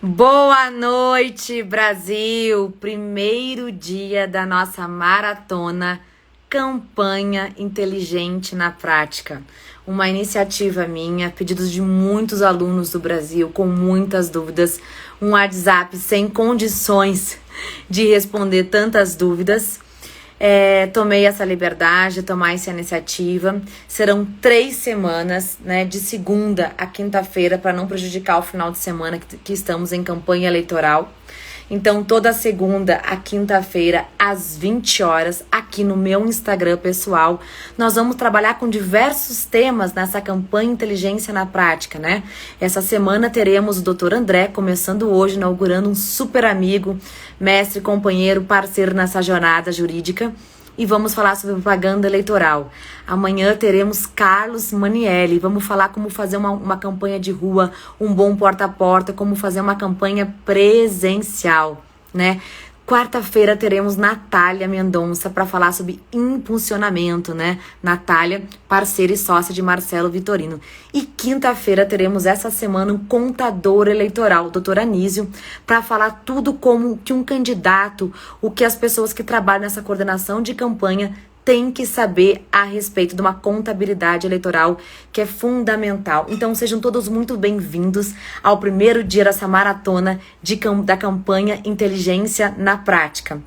Boa noite, Brasil! Primeiro dia da nossa maratona Campanha Inteligente na Prática. Uma iniciativa minha, pedidos de muitos alunos do Brasil com muitas dúvidas, um WhatsApp sem condições de responder tantas dúvidas. Tomei essa liberdade, tomar essa iniciativa. Serão 3 semanas, né, de segunda a quinta-feira, para não prejudicar o final de semana que estamos em campanha eleitoral. Então, toda segunda a quinta-feira, às 20 horas, aqui no meu Instagram pessoal, nós vamos trabalhar com diversos temas nessa campanha Inteligência na Prática, né? Essa semana teremos o Dr. André, começando hoje, inaugurando um super amigo, mestre, companheiro, parceiro nessa jornada jurídica. E vamos falar sobre propaganda eleitoral. Amanhã teremos Carlos Manielli. Vamos falar como fazer uma campanha de rua, um bom porta a porta, como fazer uma campanha presencial, né? Quarta-feira teremos Natália Mendonça para falar sobre impulsionamento, né? Natália, parceira e sócia de Marcelo Vitorino. E quinta-feira teremos essa semana um contador eleitoral, o Dr. Anísio, para falar tudo como que um candidato, o que as pessoas que trabalham nessa coordenação de campanha tem que saber a respeito de uma contabilidade eleitoral que é fundamental. Então sejam todos muito bem-vindos ao primeiro dia dessa maratona da campanha Inteligência na Prática.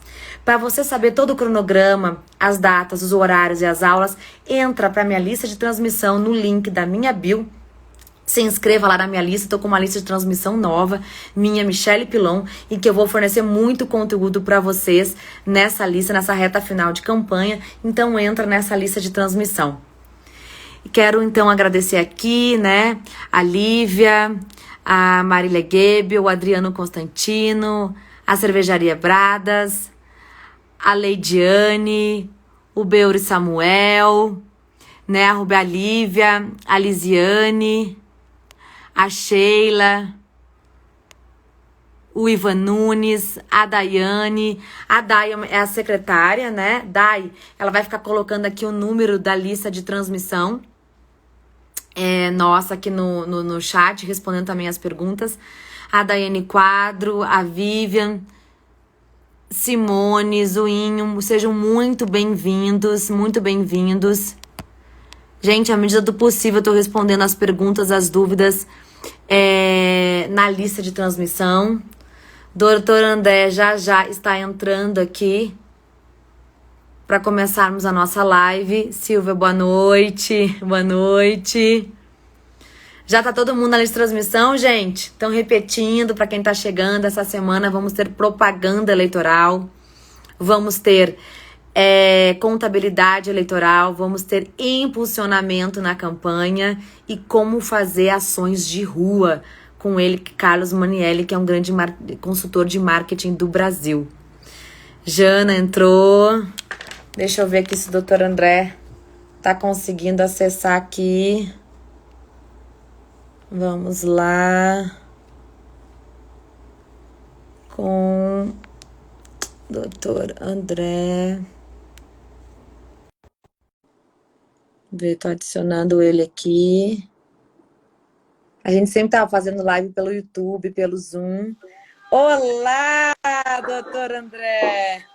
Para você saber todo o cronograma, as datas, os horários e as aulas, entra para minha lista de transmissão no link da minha bio. Se inscreva lá na minha lista, estou com uma lista de transmissão nova, minha Michele Pilon, e que eu vou fornecer muito conteúdo para vocês nessa lista, nessa reta final de campanha. Então entra nessa lista de transmissão. Quero então agradecer aqui, né, a Lívia, a Marília Gebel, o Adriano Constantino, a Cervejaria Bradas, a Leidiane, o Beuri Samuel, né, a Rubia Lívia, a Lisiane, a Sheila, o Ivan Nunes, a Daiane. A Dai é a secretária, né? Dai, ela vai ficar colocando aqui o número da lista de transmissão. Nossa, aqui no chat, respondendo também as perguntas. A Daiane Quadro, a Vivian, Simone, Zuinho, sejam muito bem-vindos, muito bem-vindos. Gente, à medida do possível, eu tô respondendo as perguntas, as dúvidas na lista de transmissão. Doutor André já está entrando aqui para começarmos a nossa live. Silvia, boa noite. Boa noite. Já tá todo mundo na lista de transmissão, gente? Estão repetindo para quem tá chegando. Essa semana vamos ter propaganda eleitoral. Vamos ter contabilidade eleitoral, vamos ter impulsionamento na campanha e como fazer ações de rua com ele, Carlos Manielli, que é um grande consultor de marketing do Brasil. Jana entrou. Deixa eu ver aqui se o Dr. André tá conseguindo acessar aqui. Vamos lá. Com Dr. André. Tô adicionando ele aqui. A gente sempre tava fazendo live pelo YouTube, pelo Zoom. Olá, doutor André!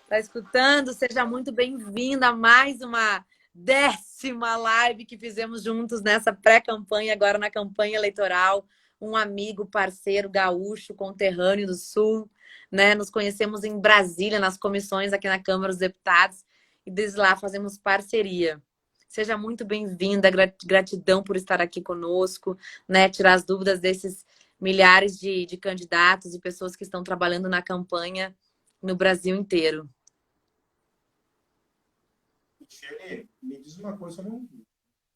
Tá escutando? Seja muito bem-vindo a mais uma 10ª live que fizemos juntos nessa pré-campanha, agora na campanha eleitoral. Um amigo, parceiro, gaúcho, conterrâneo do Sul, né? Nos conhecemos em Brasília, nas comissões aqui na Câmara dos Deputados, e desde lá fazemos parceria. Seja muito bem-vinda, gratidão por estar aqui conosco, né? Tirar as dúvidas desses milhares de candidatos e pessoas que estão trabalhando na campanha no Brasil inteiro. Michele, me diz uma coisa,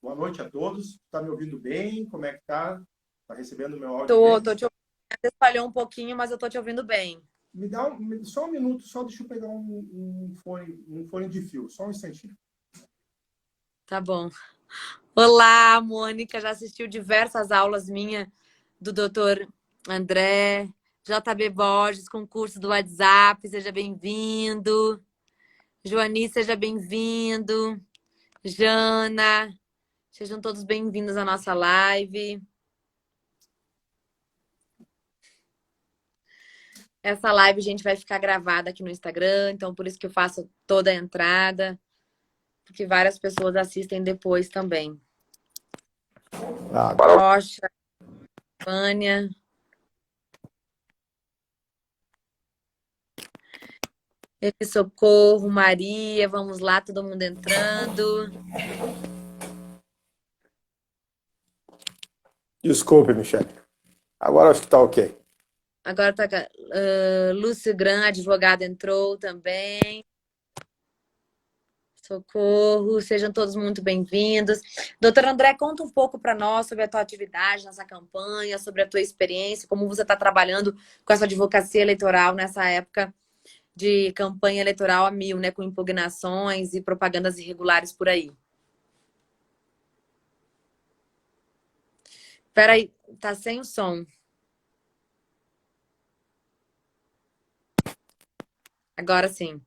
boa noite a todos. Tá me ouvindo bem? Como é que tá? Tá recebendo o meu áudio? Tô te ouvindo. Você falhou um pouquinho, mas eu tô te ouvindo bem. Me dá só um minuto, só deixa eu pegar um fone de fio, só um instantinho. Tá bom. Olá, Mônica, já assistiu diversas aulas minhas do Dr. André, JB Borges, concurso do WhatsApp, seja bem-vindo. Joani, seja bem-vindo. Jana, sejam todos bem-vindos à nossa live. Essa live, gente, vai ficar gravada aqui no Instagram, então por isso que eu faço toda a entrada, porque várias pessoas assistem depois também. Rocha, Vânia. Socorro, Maria, vamos lá, todo mundo entrando. Desculpe, Michele. Agora acho que tá ok. Agora tá. Lúcio Gran, advogado, entrou também. Socorro, sejam todos muito bem-vindos. Doutor André, conta um pouco para nós sobre a tua atividade nessa campanha, sobre a tua experiência, como você está trabalhando com essa advocacia eleitoral nessa época de campanha eleitoral a mil, né, com impugnações e propagandas irregulares por aí. Peraí, tá sem o som. Agora sim.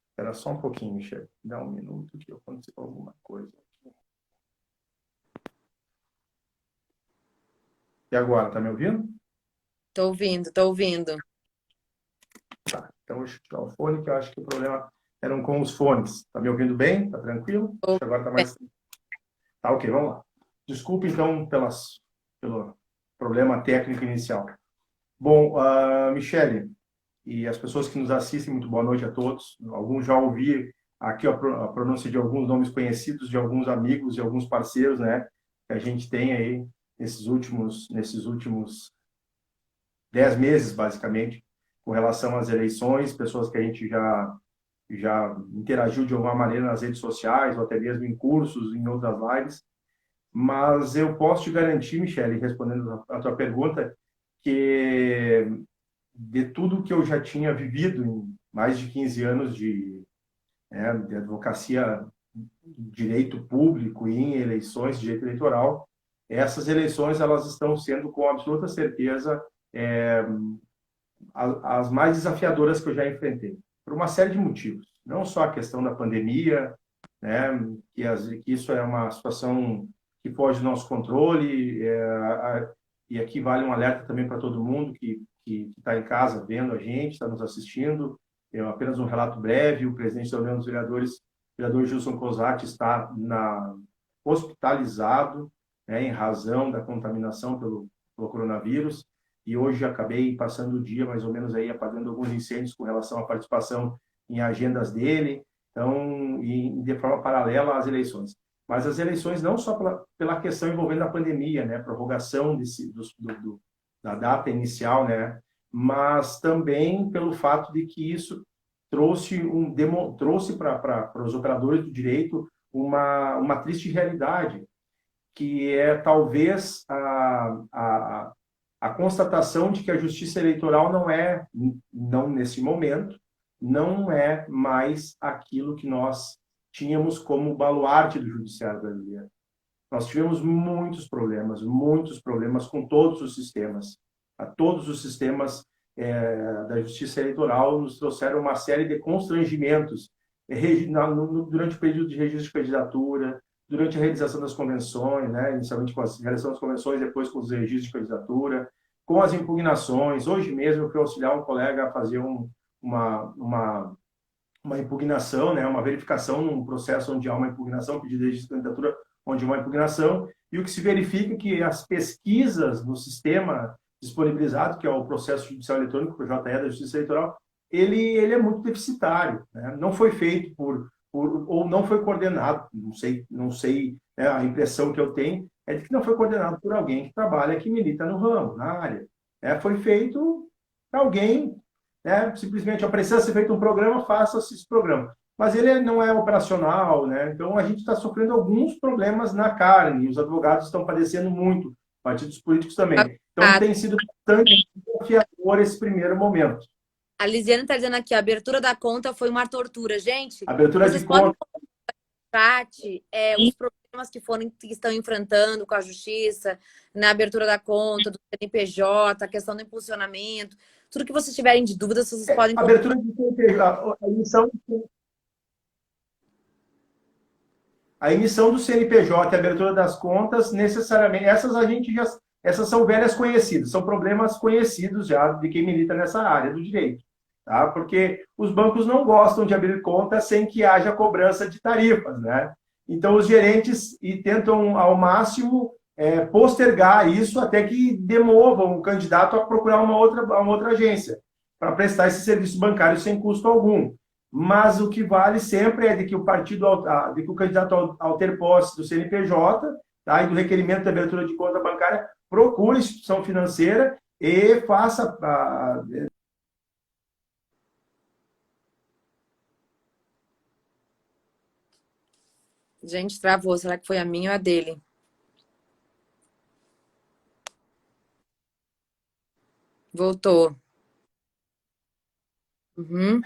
Espera só um pouquinho, Michele. Dá um minuto que aconteceu alguma coisa. E agora, tá me ouvindo? Tô ouvindo, tô ouvindo. Tá, então deixa eu tirar o fone, que eu acho que o problema eram com os fones. Tá me ouvindo bem? Tá tranquilo? Acho que agora tá mais... Tá, ok, vamos lá. Desculpe, então, pelo problema técnico inicial. Bom, Michele, e as pessoas que nos assistem, muito boa noite a todos. Alguns já ouviram aqui a pronúncia de alguns nomes conhecidos, de alguns amigos e alguns parceiros, né, que a gente tem aí nesses últimos 10 meses, basicamente, com relação às eleições, pessoas que a gente já interagiu de alguma maneira nas redes sociais, ou até mesmo em cursos, em outras lives. Mas eu posso te garantir, Michele, respondendo a tua pergunta, que de tudo que eu já tinha vivido em mais de 15 anos de advocacia, direito público e em eleições, direito eleitoral, essas eleições elas estão sendo com absoluta certeza as mais desafiadoras que eu já enfrentei, por uma série de motivos. Não só a questão da pandemia, né, que isso é uma situação que foge do nosso controle, e aqui vale um alerta também para todo mundo que está em casa vendo a gente, está nos assistindo. Apenas um relato breve: o presidente da União dos Vereadores, o vereador Gilson Cosati, está hospitalizado, né, em razão da contaminação pelo coronavírus, e hoje acabei passando o dia mais ou menos aí apagando alguns incêndios com relação à participação em agendas dele, então, e de forma paralela às eleições. Mas as eleições não só pela questão envolvendo a pandemia, né, prorrogação da data inicial, né, mas também pelo fato de que isso trouxe para os operadores do direito uma triste realidade, que é talvez a constatação de que a justiça eleitoral não nesse momento, não é mais aquilo que nós tínhamos como baluarte do judiciário brasileiro. Nós tivemos muitos problemas com todos os sistemas. Todos os sistemas da justiça eleitoral nos trouxeram uma série de constrangimentos durante o período de registro de candidatura, durante a realização das convenções, né, inicialmente com a realização das convenções, depois com os registros de candidatura, com as impugnações. Hoje mesmo eu fui auxiliar um colega a fazer uma impugnação, né, uma verificação num processo onde há uma impugnação, pedido de registro de candidatura, onde há uma impugnação, e o que se verifica é que as pesquisas no sistema disponibilizado, que é o processo judicial eletrônico, o JE da Justiça Eleitoral, ele é muito deficitário, né? Não foi feito ou não foi coordenado, não sei, né, a impressão que eu tenho é de que não foi coordenado por alguém que trabalha, que milita no ramo, na área. Foi feito para alguém, né, simplesmente precisa ser feito um programa, faça-se esse programa. Mas ele não é operacional, né? Então a gente está sofrendo alguns problemas na carne, os advogados estão padecendo muito, partidos políticos também. Então tem sido bastante desafiador esse primeiro momento. A Lisiane está dizendo aqui, a abertura da conta foi uma tortura. Gente, abertura vocês de podem conta. Chat, os problemas que estão enfrentando com a justiça, na abertura da conta, do CNPJ, a questão do impulsionamento, tudo que vocês tiverem de dúvida, vocês podem... A abertura do CNPJ, a emissão do CNPJ e a abertura das contas, necessariamente, essas a gente essas são velhas conhecidas, são problemas conhecidos já de quem milita nessa área do direito. Tá? Porque os bancos não gostam de abrir conta sem que haja cobrança de tarifas, né? Então, os gerentes tentam, ao máximo, postergar isso até que demovam o candidato a procurar uma outra agência para prestar esse serviço bancário sem custo algum. Mas o que vale sempre é de que o candidato, ao ter posse do CNPJ, tá, e do requerimento de abertura de conta bancária, procure a instituição financeira e faça Gente, travou. Será que foi a minha ou a dele? Voltou. Uhum.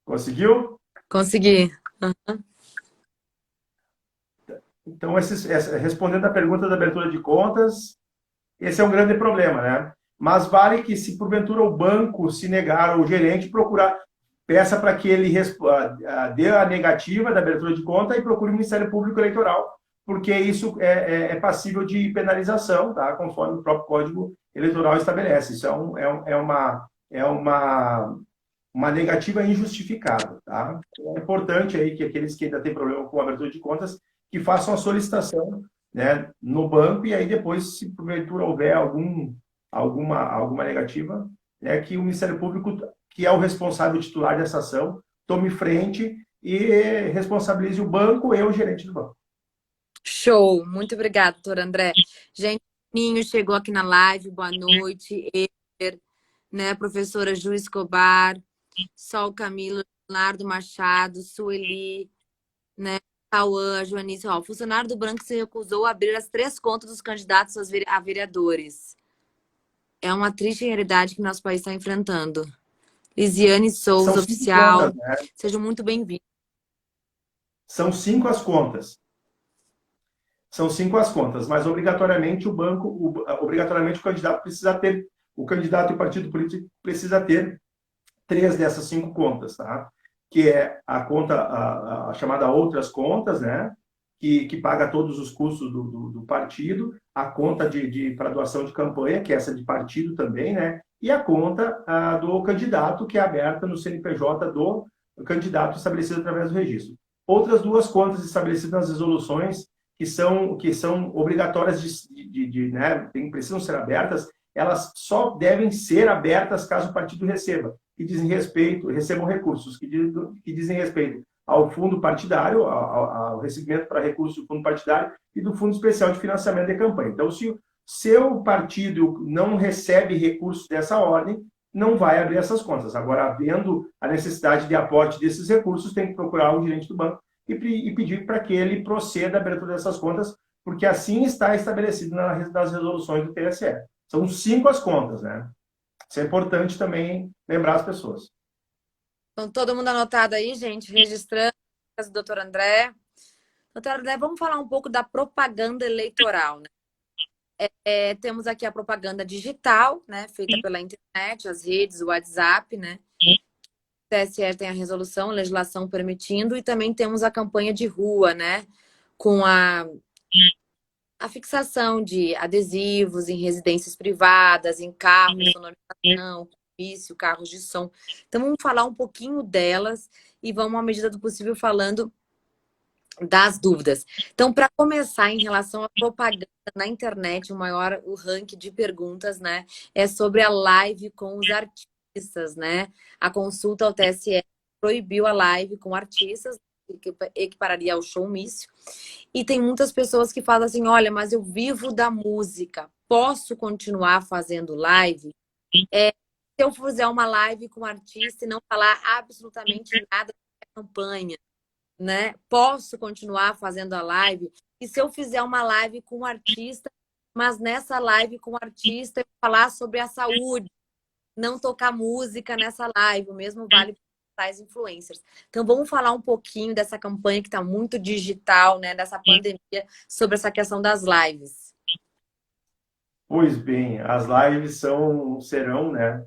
Conseguiu? Consegui. Então, respondendo a pergunta da abertura de contas, esse é um grande problema, né? Mas vale que, se porventura o banco se negar, ou o gerente procurar, peça para que ele dê a negativa da abertura de conta e procure o Ministério Público Eleitoral, porque isso é passível de penalização, tá? Conforme o próprio Código Eleitoral estabelece. Isso uma negativa injustificada, tá? Então, é importante aí que aqueles que ainda têm problema com a abertura de contas, que façam a solicitação, né, no banco, e aí depois, se porventura houver alguma negativa, né, que o Ministério Público, que é o responsável titular dessa ação, tome frente e responsabilize o banco e o gerente do banco. Show. Muito obrigada, doutor André. Gente, Ninho chegou aqui na live. Boa noite. Eber, né, professora Ju Escobar, Sol Camilo, Leonardo Machado, Sueli, né, Cauã, Joanice. Ó, o funcionário do banco se recusou a abrir as 3 contas dos candidatos a vereadores. É uma triste realidade que nosso país está enfrentando. Lisiane Souza, oficial. Contas, né? Sejam muito bem-vindos. São 5 as contas. São 5 as contas, mas obrigatoriamente obrigatoriamente o candidato e o partido político precisa ter 3 dessas 5 contas, tá? Que é a conta, a chamada outras contas, né? Que paga todos os custos do partido, a conta para doação de campanha, que é essa de partido também, né? E a conta do candidato, que é aberta no CNPJ do candidato estabelecido através do registro. Outras 2 contas estabelecidas nas resoluções, que são obrigatórias né, precisam ser abertas, elas só devem ser abertas caso o partido recebam recursos que dizem respeito ao fundo partidário, ao recebimento para recursos do fundo partidário e do Fundo Especial de Financiamento de Campanha. Então, se o seu partido não recebe recursos dessa ordem, não vai abrir essas contas. Agora, havendo a necessidade de aporte desses recursos, tem que procurar o gerente do banco e pedir para que ele proceda a abertura dessas contas, porque assim está estabelecido nas resoluções do TSE. São 5 as contas, né? Isso é importante também lembrar as pessoas. Então, todo mundo anotado aí, gente, registrando o doutor André. Doutor André, vamos falar um pouco da propaganda eleitoral, né? Temos aqui a propaganda digital, né, feita pela internet, as redes, o WhatsApp, né? O TSE tem a resolução, a legislação permitindo, e também temos a campanha de rua, né? Com a fixação de adesivos em residências privadas, em carros, sonorização, comício, carros de som. Então, vamos falar um pouquinho delas e vamos, à medida do possível, falando das dúvidas. Então, para começar, em relação à propaganda na internet, o ranking de perguntas, né, é sobre a live com os artistas, né? A consulta ao TSE proibiu a live com artistas, que equipararia ao showmício. E tem muitas pessoas que falam assim, olha, mas eu vivo da música, posso continuar fazendo live? Se eu fizer uma live com artista e não falar absolutamente nada da campanha, né? Posso continuar fazendo a live? E se eu fizer uma live com um artista, mas nessa live com o artista eu falar sobre a saúde, não tocar música nessa live, o mesmo vale para os influencers. Então vamos falar um pouquinho dessa campanha que está muito digital, né? Dessa pandemia, sobre essa questão das lives. Pois bem, as lives serão, né?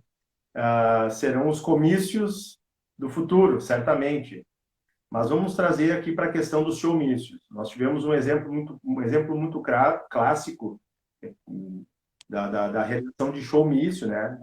Serão os comícios do futuro, certamente. Mas vamos trazer aqui para a questão dos showmícios. Nós tivemos um exemplo muito clássico, da realização de showmício, né?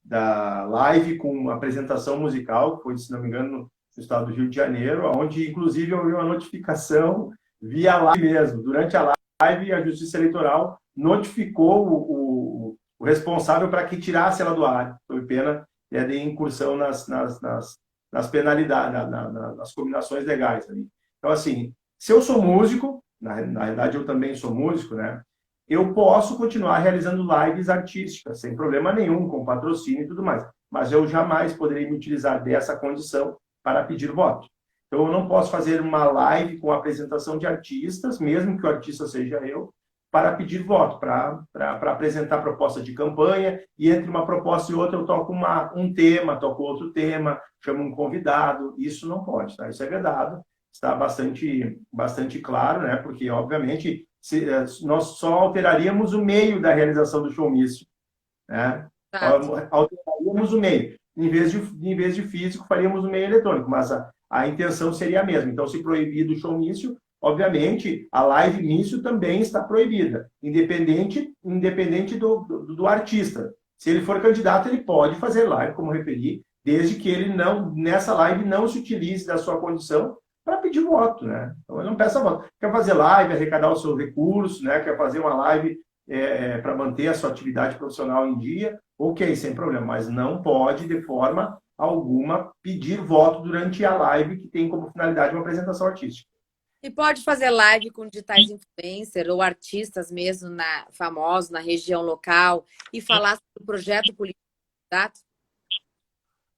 Da live com apresentação musical, que foi, se não me engano, no estado do Rio de Janeiro, onde, inclusive, eu vi uma notificação via live mesmo. Durante a live, a Justiça Eleitoral notificou o responsável para que tirasse ela do ar. Foi pena de incursão nas penalidades, nas combinações legais ali. Então, assim, se eu sou músico, na realidade eu também sou músico, né? Eu posso continuar realizando lives artísticas, sem problema nenhum, com patrocínio e tudo mais. Mas eu jamais poderei me utilizar dessa condição para pedir voto. Então, eu não posso fazer uma live com apresentação de artistas, mesmo que o artista seja eu, para pedir voto, para apresentar proposta de campanha, e entre uma proposta e outra eu toco um tema, toco outro tema, chamo um convidado. Isso não pode, tá? Isso é vedado, está bastante claro, né? Porque, obviamente, nós só alteraríamos o meio da realização do showmício, né? Alteraríamos o meio. Em vez de físico, faríamos o meio eletrônico, mas a intenção seria a mesma. Então, se proibir o showmício, obviamente, a live mício também está proibida, independente do artista. Se ele for candidato, ele pode fazer live, como referi, desde que ele não, nessa live, não se utilize da sua condição para pedir voto, né? Então, ele não peça voto. Quer fazer live, arrecadar o seu recurso, né? Quer fazer uma live para manter a sua atividade profissional em dia, ok, sem problema, mas não pode, de forma alguma, pedir voto durante a live que tem como finalidade uma apresentação artística. E pode fazer live com digitais influencers ou artistas mesmo famosos na região local e falar sobre o projeto político do candidato?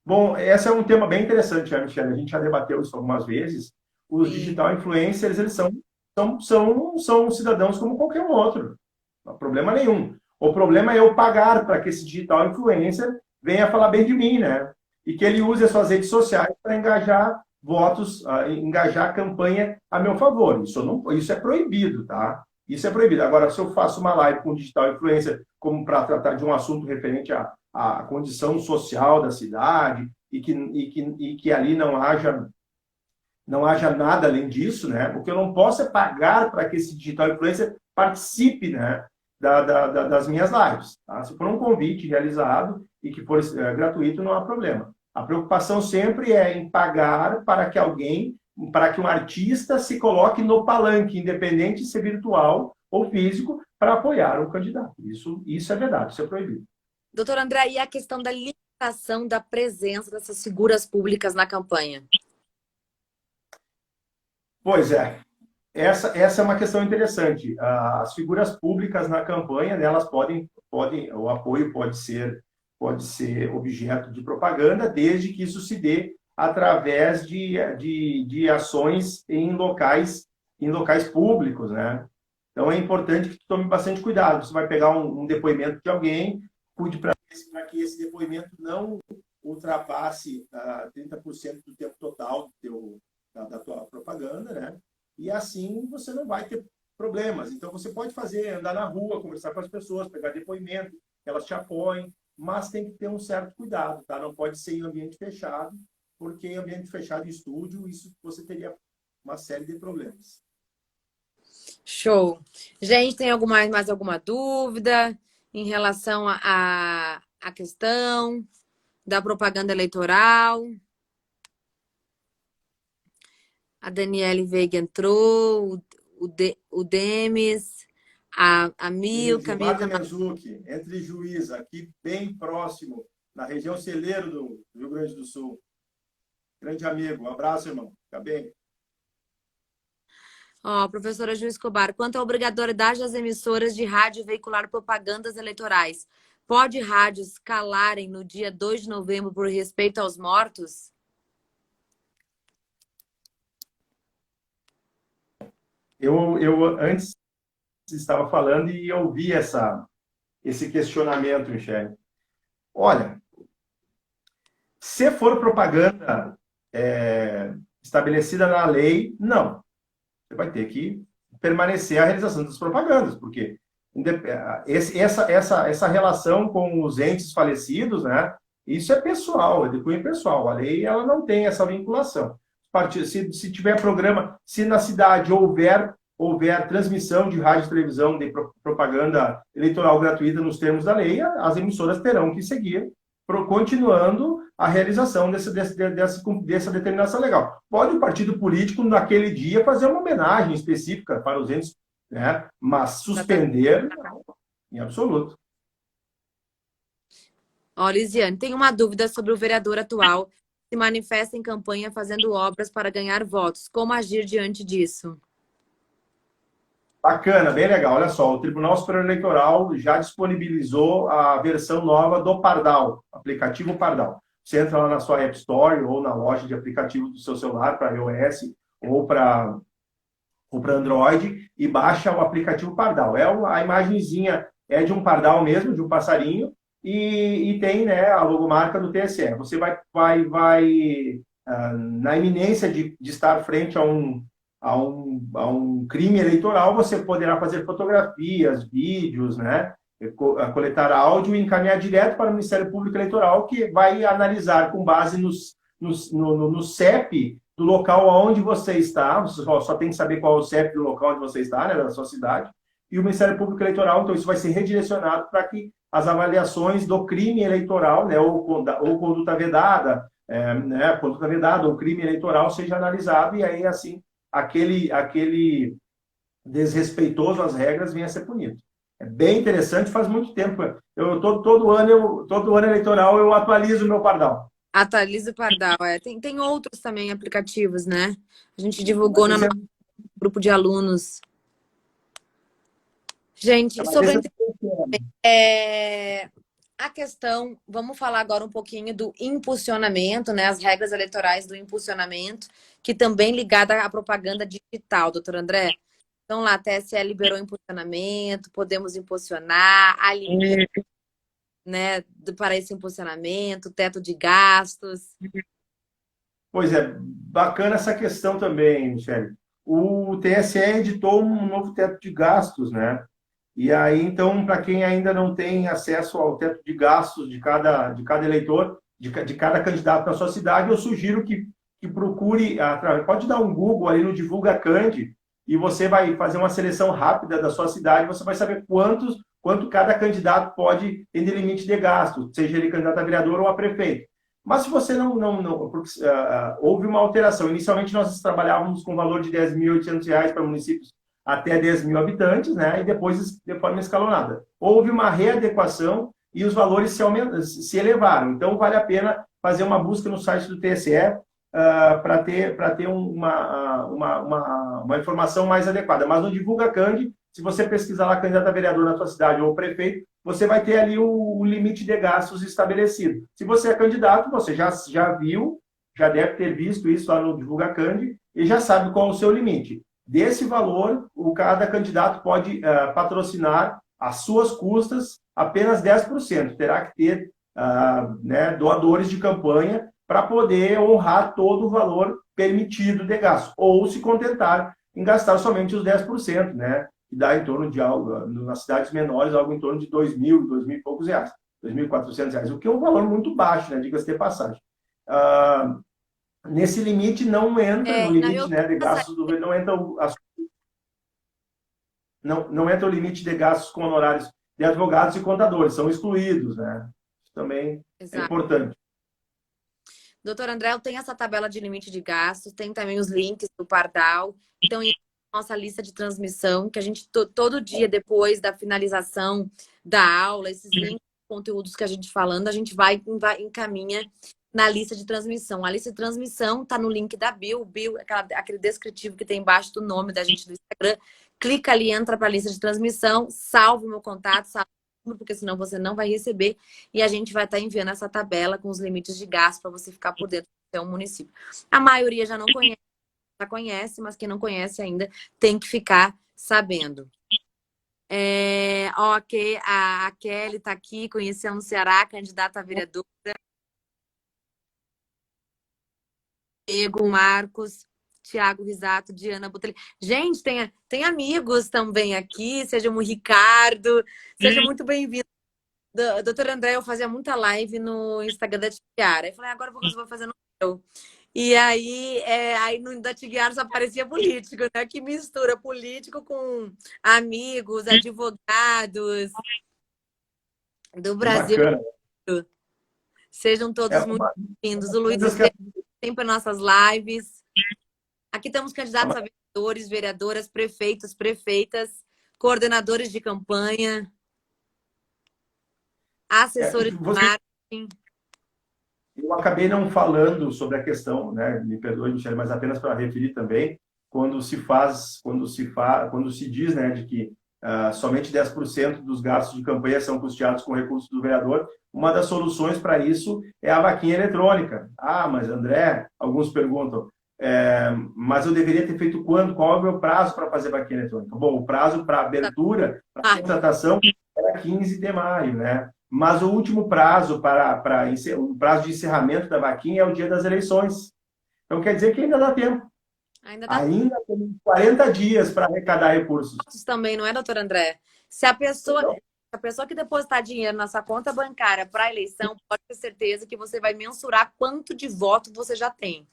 Bom, esse é um tema bem interessante, né, Michele? A gente já debateu isso algumas vezes. Os digital influencers, eles são cidadãos como qualquer um outro. Não há problema nenhum. O problema é eu pagar para que esse digital influencer venha falar bem de mim, né? E que ele use as suas redes sociais para engajar votos, engajar a campanha a meu favor. Isso é proibido, tá? Isso é proibido. Agora, se eu faço uma live com digital influencer como para tratar de um assunto referente à condição social da cidade e que ali não haja nada além disso, né? O que eu não posso é pagar para que esse digital influencer participe, né, das minhas lives. Tá? Se for um convite realizado e que for gratuito, não há problema. A preocupação sempre é em pagar para que um artista se coloque no palanque, independente de ser virtual ou físico, para apoiar um candidato. Isso é verdade, isso é proibido. Doutor André, e a questão da limitação da presença dessas figuras públicas na campanha? Pois é. Essa é uma questão interessante. As figuras públicas na campanha, né, elas podem, o apoio pode ser objeto de propaganda, desde que isso se dê através de ações em locais públicos, né? Então é importante que tu tome bastante cuidado. Você vai pegar um depoimento de alguém, cuide para que esse depoimento não ultrapasse 30% do tempo total da tua propaganda, né? E assim você não vai ter problemas. Então você pode andar na rua, conversar com as pessoas, pegar depoimento, que elas te apoiem, mas tem que ter um certo cuidado, tá? Não pode ser em ambiente fechado, porque em ambiente fechado, em estúdio, isso você teria uma série de problemas. Show. Gente, tem mais alguma dúvida em relação à questão da propaganda eleitoral? A Daniele Veiga entrou, o Demis, a Milka. Gilmar Miyazuki, entre Juiz, aqui bem próximo, na região celeiro do Rio Grande do Sul. Grande amigo, um abraço, irmão. Fica bem. Professora Ju Escobar, quanto à obrigatoriedade das emissoras de rádio veicular propagandas eleitorais, pode rádios calarem no dia 2 de novembro por respeito aos mortos? Eu antes estava falando e eu vi esse questionamento, Michele. Olha, se for propaganda estabelecida na lei, não. Você vai ter que permanecer a realização das propagandas, porque essa relação com os entes falecidos, né, isso é pessoal, é de cunho pessoal. A lei ela não tem essa vinculação. Se tiver programa, se na cidade houver houver transmissão de rádio e televisão de propaganda eleitoral gratuita nos termos da lei, as emissoras terão que seguir, continuando a realização dessa determinação legal. Pode o partido político, naquele dia, fazer uma homenagem específica para os entes, né? Mas suspender, não, em absoluto. Ó, Lisiane, tem uma dúvida sobre o vereador atual que se manifesta em campanha fazendo obras para ganhar votos. Como agir diante disso? Bacana, bem legal. Olha só, o Tribunal Superior Eleitoral já disponibilizou a versão nova do Pardal, aplicativo Pardal. Você entra lá na sua App Store ou na loja de aplicativos do seu celular para iOS ou para Android e baixa o aplicativo Pardal. A imagenzinha é de um pardal mesmo, de um passarinho, e tem, né, a logomarca do TSE. Você vai na iminência de estar frente a um crime eleitoral, você poderá fazer fotografias, vídeos, né, coletar áudio e encaminhar direto para o Ministério Público Eleitoral, que vai analisar com base no CEP do local onde você está. Você só tem que saber qual é o CEP do local onde você está, né, da sua cidade, e o Ministério Público Eleitoral, então isso vai ser redirecionado para que as avaliações do crime eleitoral, né, ou conduta vedada, né, conduta vedada ou crime eleitoral seja analisado, e aí, assim, aquele desrespeitoso às regras venha a ser punido. É bem interessante, faz muito tempo. Todo ano eleitoral eu atualizo o meu pardal. Atualiza o Pardal. Tem outros também aplicativos, né? A gente divulgou no nosso grupo de alunos. Gente, sobre a questão, vamos falar agora um pouquinho do impulsionamento, né? As regras eleitorais do impulsionamento, que também ligada à propaganda digital, doutor André. Então lá, a TSE liberou impulsionamento, podemos impulsionar, há limite, né, para esse impulsionamento, teto de gastos. Pois é, bacana essa questão também, Michele. O TSE editou um novo teto de gastos, né? E aí, então, para quem ainda não tem acesso ao teto de gastos de cada eleitor, de cada candidato na sua cidade, eu sugiro que procure, pode dar um Google ali no Divulga Candi, e você vai fazer uma seleção rápida da sua cidade, você vai saber quanto cada candidato pode ter de limite de gasto, seja ele candidato a vereador ou a prefeito. Mas se você não porque, houve uma alteração. Inicialmente nós trabalhávamos com valor de R$ 10.800 para municípios até 10 mil habitantes, né? E depois de forma escalonada. Houve uma readequação e os valores se elevaram. Então, vale a pena fazer uma busca no site do TSE para ter uma informação mais adequada. Mas no Divulga Candi, se você pesquisar lá candidato a vereador na sua cidade ou prefeito, você vai ter ali o limite de gastos estabelecido. Se você é candidato, você já viu, já deve ter visto isso lá no Divulga Candi e já sabe qual é o seu limite. Desse valor, cada candidato pode patrocinar às suas custas apenas 10%. Terá que ter né, doadores de campanha para poder honrar todo o valor permitido de gasto, ou se contentar em gastar somente os 10%, né, que dá em torno de algo, nas cidades menores, algo em torno de R$ 2.000 e poucos reais, R$ 2.400, o que é um valor muito baixo, né, diga-se de passagem. Nesse limite não entra, no limite né, de gastos do não entra não entra o limite de gastos com honorários de advogados e contadores, são excluídos, né? Isso também é importante. Doutor André, eu tenho essa tabela de limite de gastos, tem também os links do Pardal, então nossa lista de transmissão, que a gente todo dia depois da finalização da aula, esses links, conteúdos que a gente falando, a gente vai encaminha na lista de transmissão. A lista de transmissão tá no link da bio, aquele descritivo que tem embaixo do nome da gente do Instagram. Clica ali, entra para a lista de transmissão, salva o meu contato, salva, porque senão você não vai receber. E a gente vai estar enviando essa tabela com os limites de gasto para você ficar por dentro do seu município. A maioria já não conhece, já conhece, mas quem não conhece ainda tem que ficar sabendo. A Kelly está aqui, conheceu no Ceará, candidata a vereadora. Diego, Marcos, Tiago Risato, Diana Botelho. Gente, tem amigos também aqui, seja o Ricardo, seja muito bem-vindo. Doutor André, eu fazia muita live no Instagram da Tiara. Eu falei, agora eu vou fazer no meu. E aí, aí no da Tiguiara só aparecia político, né? Que mistura político com amigos, advogados do Que Brasil. bacana. Sejam É todos muito uma bem-vindos. das O Luiz coisas que esteve sempre em nossas lives. Aqui temos candidatos a vereadores, vereadoras, prefeitos, prefeitas, coordenadores de campanha, assessores de você, marketing. eu acabei não falando sobre a questão, né? Me perdoe, Michele, mas apenas para referir também, quando se diz, né, de que somente 10% dos gastos de campanha são custeados com recursos do vereador, uma das soluções para isso é a vaquinha eletrônica. Ah, mas André, alguns perguntam, mas eu deveria ter feito quando? Qual é o meu prazo para fazer vaquinha eletrônica? Bom, o prazo para abertura, para contratação, era 15 de maio, né? Mas o último prazo o prazo de encerramento da vaquinha é o dia das eleições. Então quer dizer que ainda dá tempo. Ainda dá Ainda tem 40 dias para arrecadar recursos. fotos também, não é, doutor André? Se a pessoa, Então, a pessoa que depositar dinheiro na sua conta bancária para a eleição, pode ter certeza que você vai mensurar quanto de voto você já tem.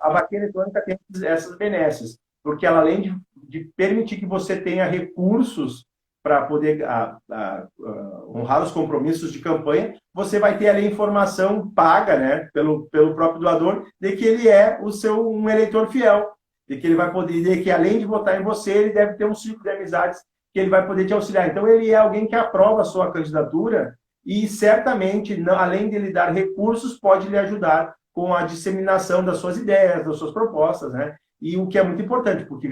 a vaquinha eletrônica tem essas benesses, porque ela, além de permitir que você tenha recursos para poder honrar os compromissos de campanha, você vai ter ali informação paga, né, pelo próprio doador, de que ele é um eleitor fiel, de que ele vai poder, de que além de votar em você, ele deve ter um ciclo de amizades que ele vai poder te auxiliar. Então, ele é alguém que aprova a sua candidatura e certamente, além de lhe dar recursos, pode lhe ajudar com a disseminação das suas ideias, das suas propostas, né? E o que é muito importante, porque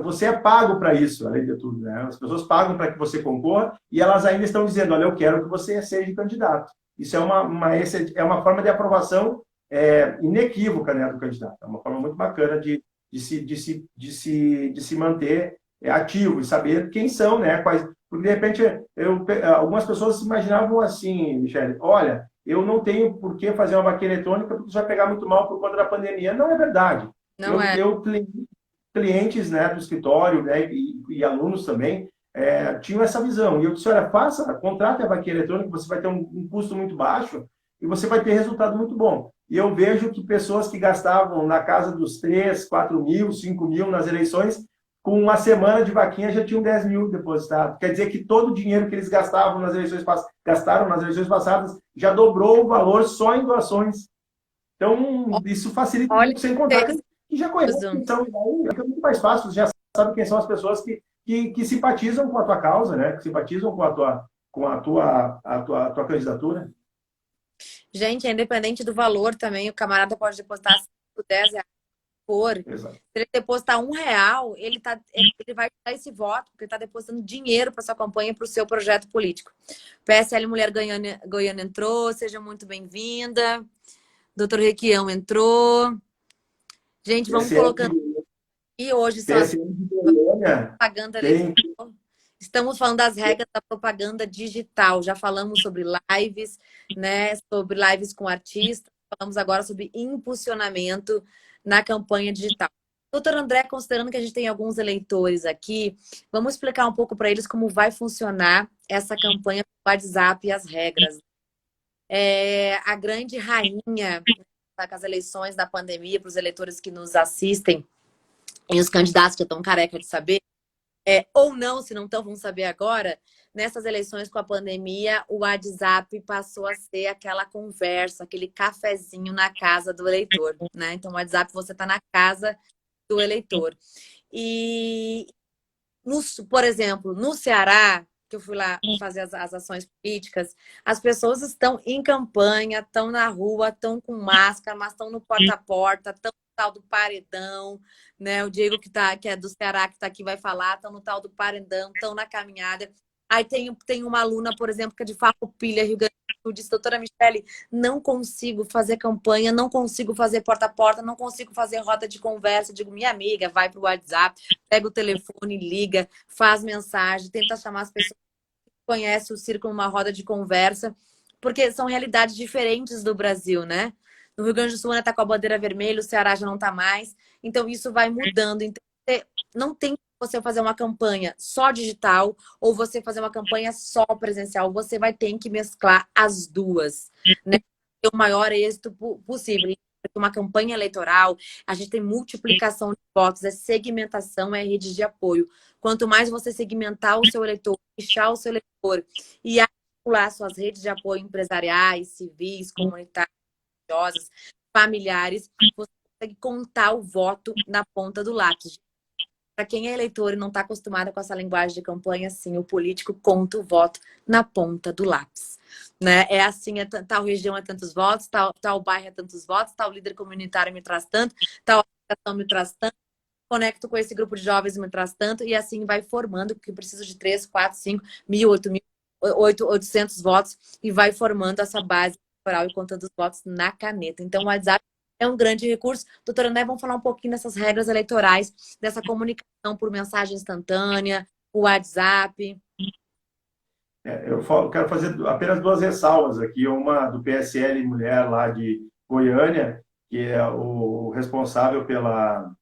você é pago para isso, além de tudo, né? As pessoas pagam para que você concorra e elas ainda estão dizendo, olha, eu quero que você seja candidato. Isso é uma forma de aprovação inequívoca, né, do candidato. É uma forma muito bacana de se manter ativo e saber quem são, né? Porque, de repente, algumas pessoas imaginavam assim, Michele, olha, eu não tenho por que fazer uma vaquinha eletrônica porque isso vai pegar muito mal por conta da pandemia. Não é verdade. Não é? Clientes, né, do escritório, né, e alunos também tinham essa visão. E eu disse, olha, contrate a vaquinha eletrônica, você vai ter um custo muito baixo e você vai ter resultado muito bom. E eu vejo que pessoas que gastavam na casa dos 3, 4 mil, 5 mil nas eleições, com uma semana de vaquinha já tinham 10 mil depositados. Quer dizer que todo o dinheiro que eles gastaram nas eleições passadas já dobrou o valor só em doações. Então, isso facilita Olha, muito, sem contar que já conhece quem são, fica muito mais fácil, já sabe quem são as pessoas que simpatizam com a tua causa, né? Que simpatizam com a tua candidatura. gente, é independente do valor também, o camarada pode depositar 5, 10 reais por. Exato. Se ele depositar R$ 1, ele vai dar esse voto, porque ele está depositando dinheiro para sua campanha, para o seu projeto político. PSL Mulher Goiânia entrou, seja muito bem-vinda. Doutor Requião entrou. Gente, vamos colocando. E hoje são as propaganda eleitoral. Estamos falando das regras da propaganda digital. Já falamos sobre lives, né? Sobre lives com artistas. Falamos agora sobre impulsionamento na campanha digital. Doutor André, considerando que a gente tem alguns eleitores aqui, vamos explicar um pouco para eles como vai funcionar essa campanha do WhatsApp e as regras. A grande rainha das eleições da pandemia, para os eleitores que nos assistem e os candidatos que estão careca de saber, ou não, se não estão, vão saber agora, nessas eleições com a pandemia, o WhatsApp passou a ser aquela conversa, aquele cafezinho na casa do eleitor, né? Então, o WhatsApp, você está na casa do eleitor. E, por exemplo, no Ceará, que eu fui lá fazer as ações políticas, as pessoas estão em campanha, estão na rua, estão com máscara, mas estão no porta a porta, estão no tal do paredão, né? O Diego, que é do Ceará, que está aqui, vai falar, estão no tal do paredão, estão na caminhada. Aí tem uma aluna, por exemplo, que é de Farroupilha, Rio Grande do Sul, disse, doutora Michele, não consigo fazer campanha, não consigo fazer porta a porta, não consigo fazer roda de conversa. Eu digo, minha amiga, vai para o WhatsApp, pega o telefone, liga, faz mensagem, tenta chamar as pessoas que conhecem o círculo, uma roda de conversa, porque são realidades diferentes do Brasil, né? No Rio Grande do Sul ainda está com a bandeira vermelha, o Ceará já não está mais. Então, isso vai mudando. Então, não tem você fazer uma campanha só digital ou você fazer uma campanha só presencial. Você vai ter que mesclar as duas, né? ter o maior êxito possível. Uma campanha eleitoral, a gente tem multiplicação de votos, é segmentação, é rede de apoio. Quanto mais você segmentar o seu eleitor, fechar o seu eleitor e articular suas redes de apoio empresariais, civis, comunitárias, religiosas, familiares, você consegue contar o voto na ponta do lápis. Para quem é eleitor e não está acostumado com essa linguagem de campanha, sim, o político conta o voto na ponta do lápis. Né? É assim, tal região é tantos votos, tal bairro é tantos votos, tal líder comunitário me traz tanto, tal associação me traz tanto, conecto com esse grupo de jovens me traz tanto, e assim vai formando, porque preciso de 3, 4, 5 mil, 8 mil, 800 votos, e vai formando essa base eleitoral e contando os votos na caneta. Então, o WhatsApp é um grande recurso. Doutora André, vamos falar um pouquinho dessas regras eleitorais, dessa comunicação por mensagem instantânea, o WhatsApp. Quero fazer apenas duas ressalvas aqui. Uma do PSL Mulher lá de Goiânia, que é o responsável pela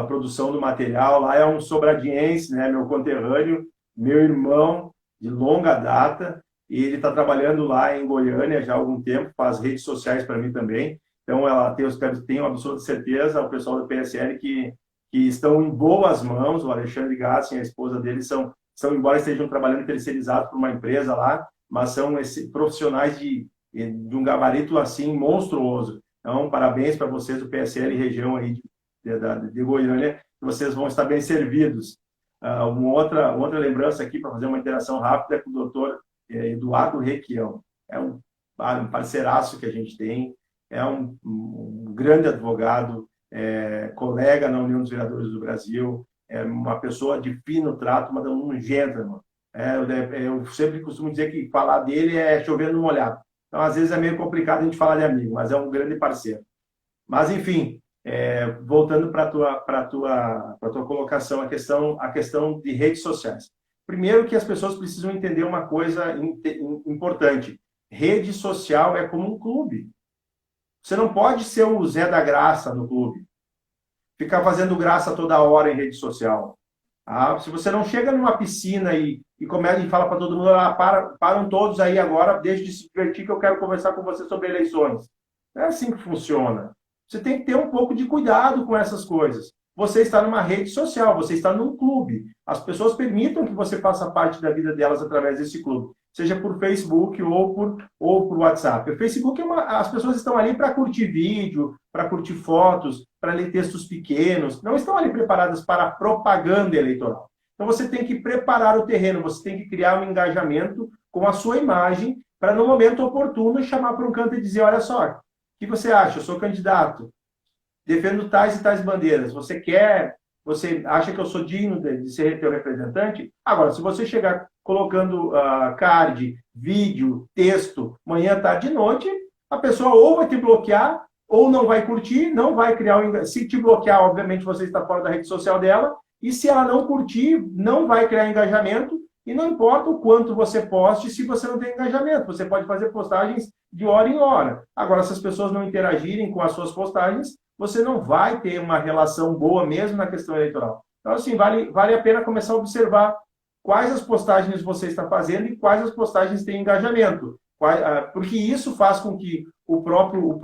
produção do material. Lá é um sobradiense, né, meu conterrâneo, meu irmão de longa data, e ele está trabalhando lá em Goiânia já há algum tempo, faz redes sociais para mim também. Então, tenho absoluta certeza, o pessoal do PSL, que estão em boas mãos. O Alexandre Gassin e a esposa dele embora estejam trabalhando terceirizados por uma empresa lá, mas são profissionais de um gabarito assim monstruoso. Então, parabéns para vocês do PSL região aí de Goiânia, que vocês vão estar bem servidos. Uma outra lembrança aqui, para fazer uma interação rápida, é com o doutor Eduardo Requião. É um parceiraço que a gente tem, é um grande advogado, colega na União dos Vereadores do Brasil, é uma pessoa de fino trato, mas um gentleman. Eu sempre costumo dizer que falar dele é chover no molhado. Então, às vezes, é meio complicado a gente falar de amigo, mas é um grande parceiro. Mas, enfim, voltando para a tua colocação, a questão de redes sociais. Primeiro que as pessoas precisam entender uma coisa importante. Rede social é como um clube. Você não pode ser o Zé da Graça no clube. Ficar fazendo graça toda hora em rede social. Se você não chega numa piscina e começa e fala para todo mundo, param todos aí agora, deixe de se divertir que eu quero conversar com você sobre eleições. Não é assim que funciona. Você tem que ter um pouco de cuidado com essas coisas. Você está numa rede social, você está num clube. As pessoas permitam que você faça parte da vida delas através desse clube, seja por Facebook ou por WhatsApp. O Facebook as pessoas estão ali para curtir vídeo, para curtir fotos, para ler textos pequenos. Não estão ali preparadas para propaganda eleitoral. Então você tem que preparar o terreno, você tem que criar um engajamento com a sua imagem para, no momento oportuno, chamar para um canto e dizer, olha só, o que você acha? Eu sou candidato, defendo tais e tais bandeiras. Você acha que eu sou digno de ser teu representante? Agora, se você chegar colocando card, vídeo, texto, manhã, tarde e noite, a pessoa ou vai te bloquear, ou não vai curtir, não vai criar se te bloquear, obviamente, você está fora da rede social dela, e se ela não curtir, não vai criar engajamento, e não importa o quanto você poste, se você não tem engajamento. Você pode fazer postagens de hora em hora. Agora, se as pessoas não interagirem com as suas postagens, você não vai ter uma relação boa mesmo na questão eleitoral. Então, assim, vale a pena começar a observar quais as postagens você está fazendo e quais as postagens têm engajamento. Porque isso faz com que o próprio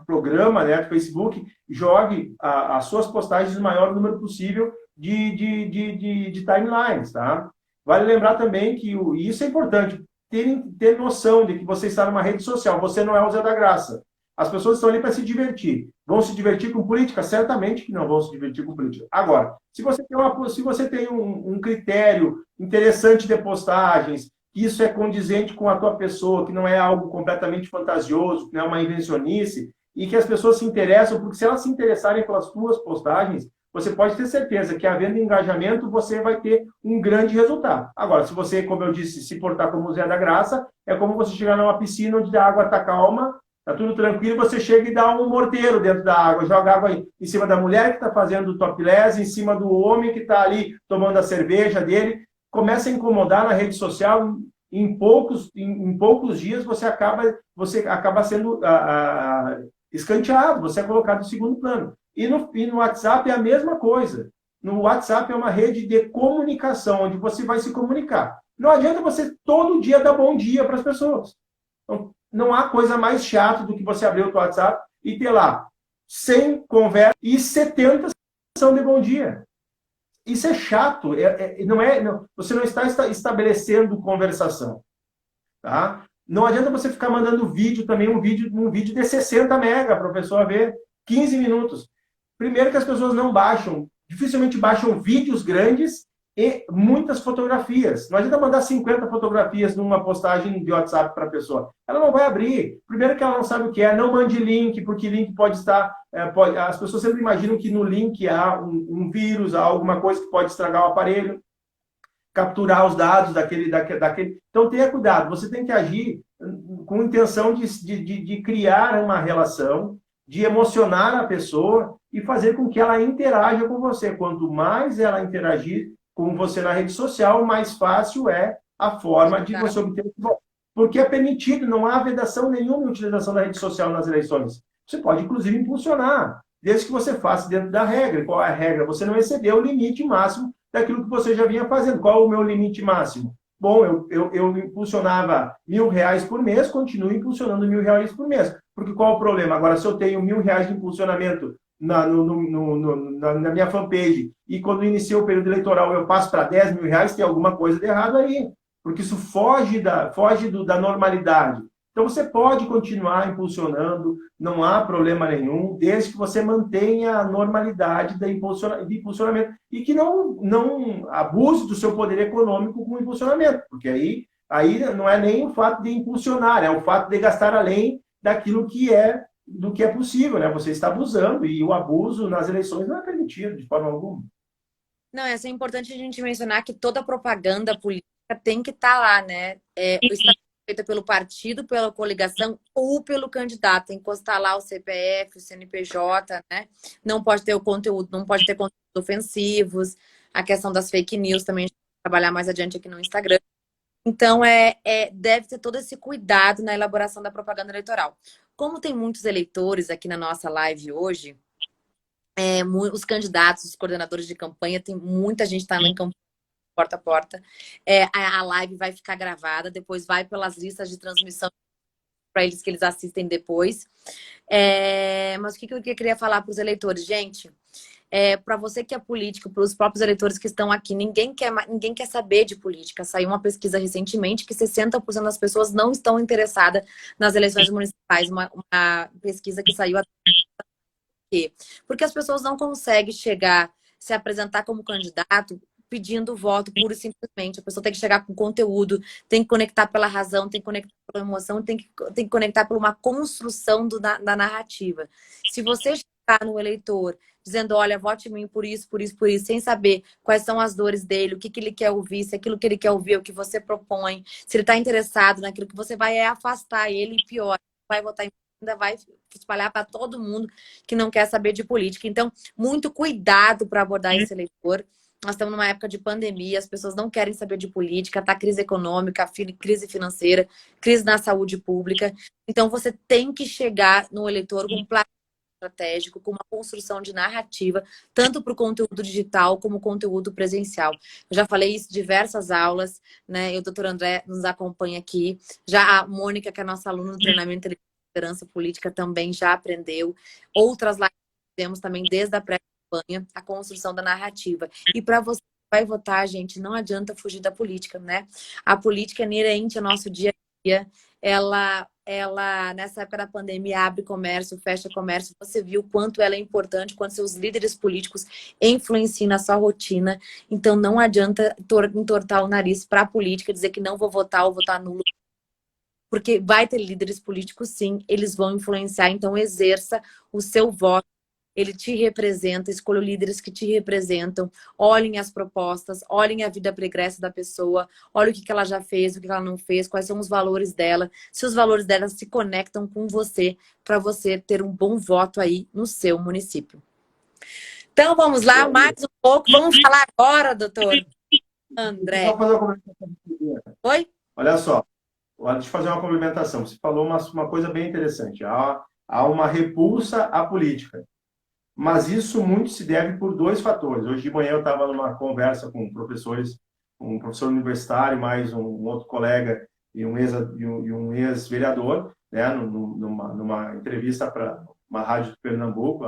programa, né, do Facebook jogue as suas postagens no maior número possível de timelines. Tá? Vale lembrar também que isso é importante, ter noção de que você está numa rede social, você não é o Zé da Graça. As pessoas estão ali para se divertir. Vão se divertir com política? Certamente que não vão se divertir com política. Agora, se você tem um critério interessante de postagens, que isso é condizente com a tua pessoa, que não é algo completamente fantasioso, que não é uma invencionice, e que as pessoas se interessam, porque se elas se interessarem pelas tuas postagens, você pode ter certeza que, havendo engajamento, você vai ter um grande resultado. Agora, se você, como eu disse, se portar como Zé da Graça, é como você chegar numa piscina onde a água está calma, está tudo tranquilo, você chega e dá um morteiro dentro da água, joga água em cima da mulher que está fazendo o topless, em cima do homem que está ali tomando a cerveja dele, começa a incomodar na rede social, em poucos dias você acaba sendo escanteado, você é colocado em segundo plano. E no WhatsApp é a mesma coisa. No WhatsApp é uma rede de comunicação, onde você vai se comunicar. Não adianta você todo dia dar bom dia para as pessoas. Então, Não há coisa mais chata do que você abrir o WhatsApp e ter lá 100 conversas e 70 são de bom dia. Isso é chato. Você não está estabelecendo conversação. Tá? Não adianta você ficar mandando vídeo também, um vídeo de 60 mega para a pessoa ver 15 minutos. Primeiro que as pessoas não baixam, dificilmente baixam vídeos grandes e muitas fotografias. Não adianta mandar 50 fotografias numa postagem de WhatsApp para a pessoa. Ela não vai abrir. Primeiro que ela não sabe o que é. Não mande link, porque link pode estar... as pessoas sempre imaginam que no link há um vírus, há alguma coisa que pode estragar o aparelho, capturar os dados daquele. Então, tenha cuidado. Você tem que agir com intenção de criar uma relação, de emocionar a pessoa e fazer com que ela interaja com você. Quanto mais ela interagir com você na rede social, mais fácil é a forma de você obter o que você. Porque é permitido, não há vedação nenhuma em utilização da rede social nas eleições. Você pode, inclusive, impulsionar, desde que você faça dentro da regra. Qual é a regra? Você não exceder o limite máximo daquilo que você já vinha fazendo. Qual é o meu limite máximo? Bom, eu impulsionava R$ 1.000 por mês, continuo impulsionando R$ 1.000 por mês. Porque qual é o problema? Agora, se eu tenho R$ 1.000 de impulsionamento na minha fanpage e quando inicia o período eleitoral eu passo para R$ 10.000, tem alguma coisa de errado aí. Porque isso foge da normalidade. Então, você pode continuar impulsionando, não há problema nenhum, desde que você mantenha a normalidade de impulsionamento e que não abuse do seu poder econômico com o impulsionamento, porque aí não é nem o fato de impulsionar, é o fato de gastar além do que é possível, né? Você está abusando e o abuso nas eleições não é permitido de forma alguma. Não, é importante a gente mencionar que toda propaganda política tem que estar lá, né? Está feita pelo partido, pela coligação ou pelo candidato. Tem que constar lá o CPF, o CNPJ, né? Não pode ter o conteúdo, não pode ter conteúdos ofensivos. A questão das fake news também a gente vai trabalhar mais adiante aqui no Instagram. Então, deve ter todo esse cuidado na elaboração da propaganda eleitoral. Como tem muitos eleitores aqui na nossa live hoje, os candidatos, os coordenadores de campanha, tem muita gente que está em campanha porta a porta. A live vai ficar gravada, depois vai pelas listas de transmissão para eles que eles assistem depois. Mas o que eu queria falar para os eleitores? Gente, para você que é político, para os próprios eleitores que estão aqui, ninguém quer saber de política. Saiu uma pesquisa recentemente que 60% das pessoas não estão interessadas nas eleições municipais. Uma pesquisa que saiu quê? Porque as pessoas não conseguem chegar, se apresentar como candidato pedindo voto pura e simplesmente. A pessoa tem que chegar com conteúdo, tem que conectar pela razão, tem que conectar pela emoção, tem que conectar por uma construção da narrativa. Se você chegar no eleitor dizendo, olha, vote em mim por isso, por isso, por isso, sem saber quais são as dores dele, o que ele quer ouvir, se aquilo que ele quer ouvir é o que você propõe, se ele está interessado naquilo que você vai afastar ele e pior, vai votar em ainda vai espalhar para todo mundo que não quer saber de política. Então, muito cuidado para abordar esse eleitor. Nós estamos numa época de pandemia, as pessoas não querem saber de política, tá crise econômica, crise financeira, crise na saúde pública. Então, você tem que chegar no eleitor com um plano estratégico, com uma construção de narrativa, tanto para o conteúdo digital como o conteúdo presencial. Eu já falei isso em diversas aulas, né? E o doutor André nos acompanha aqui. Já a Mônica, que é nossa aluna do treinamento de liderança política, também já aprendeu. Outras lives que temos também desde a pré-campanha, a construção da narrativa. E para você que vai votar, gente, não adianta fugir da política, né? A política é inerente ao nosso dia a dia. Ela, nessa época da pandemia, abre comércio, fecha comércio. Você viu o quanto ela é importante, quanto seus líderes políticos influenciam na sua rotina. Então, não adianta entortar o nariz para a política, dizer que não vou votar ou votar nulo. Porque vai ter líderes políticos, sim, eles vão influenciar. Então, exerça o seu voto. Ele te representa, escolha líderes que te representam, olhem as propostas, olhem a vida pregressa da pessoa, olhem o que ela já fez, o que ela não fez, quais são os valores dela, se os valores dela se conectam com você, para você ter um bom voto aí no seu município. Então, vamos lá, mais um pouco. Vamos falar agora, doutor André. Só fazer uma complementação. Oi? Olha só, deixa eu fazer uma complementação. Você falou uma coisa bem interessante. Há uma repulsa à política. Mas isso muito se deve por dois fatores. Hoje de manhã eu estava numa conversa com professores, um professor universitário, mais um outro colega e um ex-vereador, né, numa entrevista para uma rádio de Pernambuco,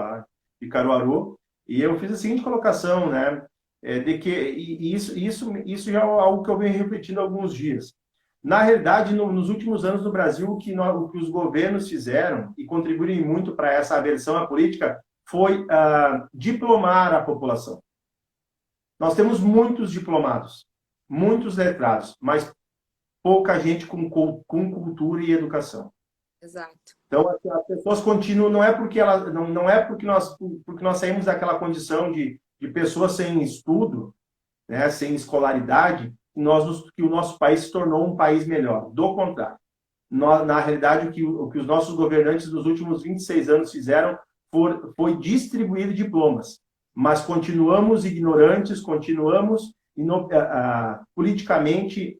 de Caruaru, e eu fiz a seguinte colocação, né, de que e isso já é algo que eu venho repetindo há alguns dias. Na realidade, nos últimos anos no Brasil, o que os governos fizeram e contribuem muito para essa aversão à política foi diplomar a população. Nós temos muitos diplomados, muitos letrados, mas pouca gente com cultura e educação. Exato. Então, as pessoas continuam, não é porque não é porque nós saímos daquela condição de pessoas sem estudo, né, sem escolaridade, que o nosso país se tornou um país melhor. Do contrário. Na realidade, o que os nossos governantes dos últimos 26 anos fizeram foi distribuir diplomas. Mas continuamos ignorantes, continuamos politicamente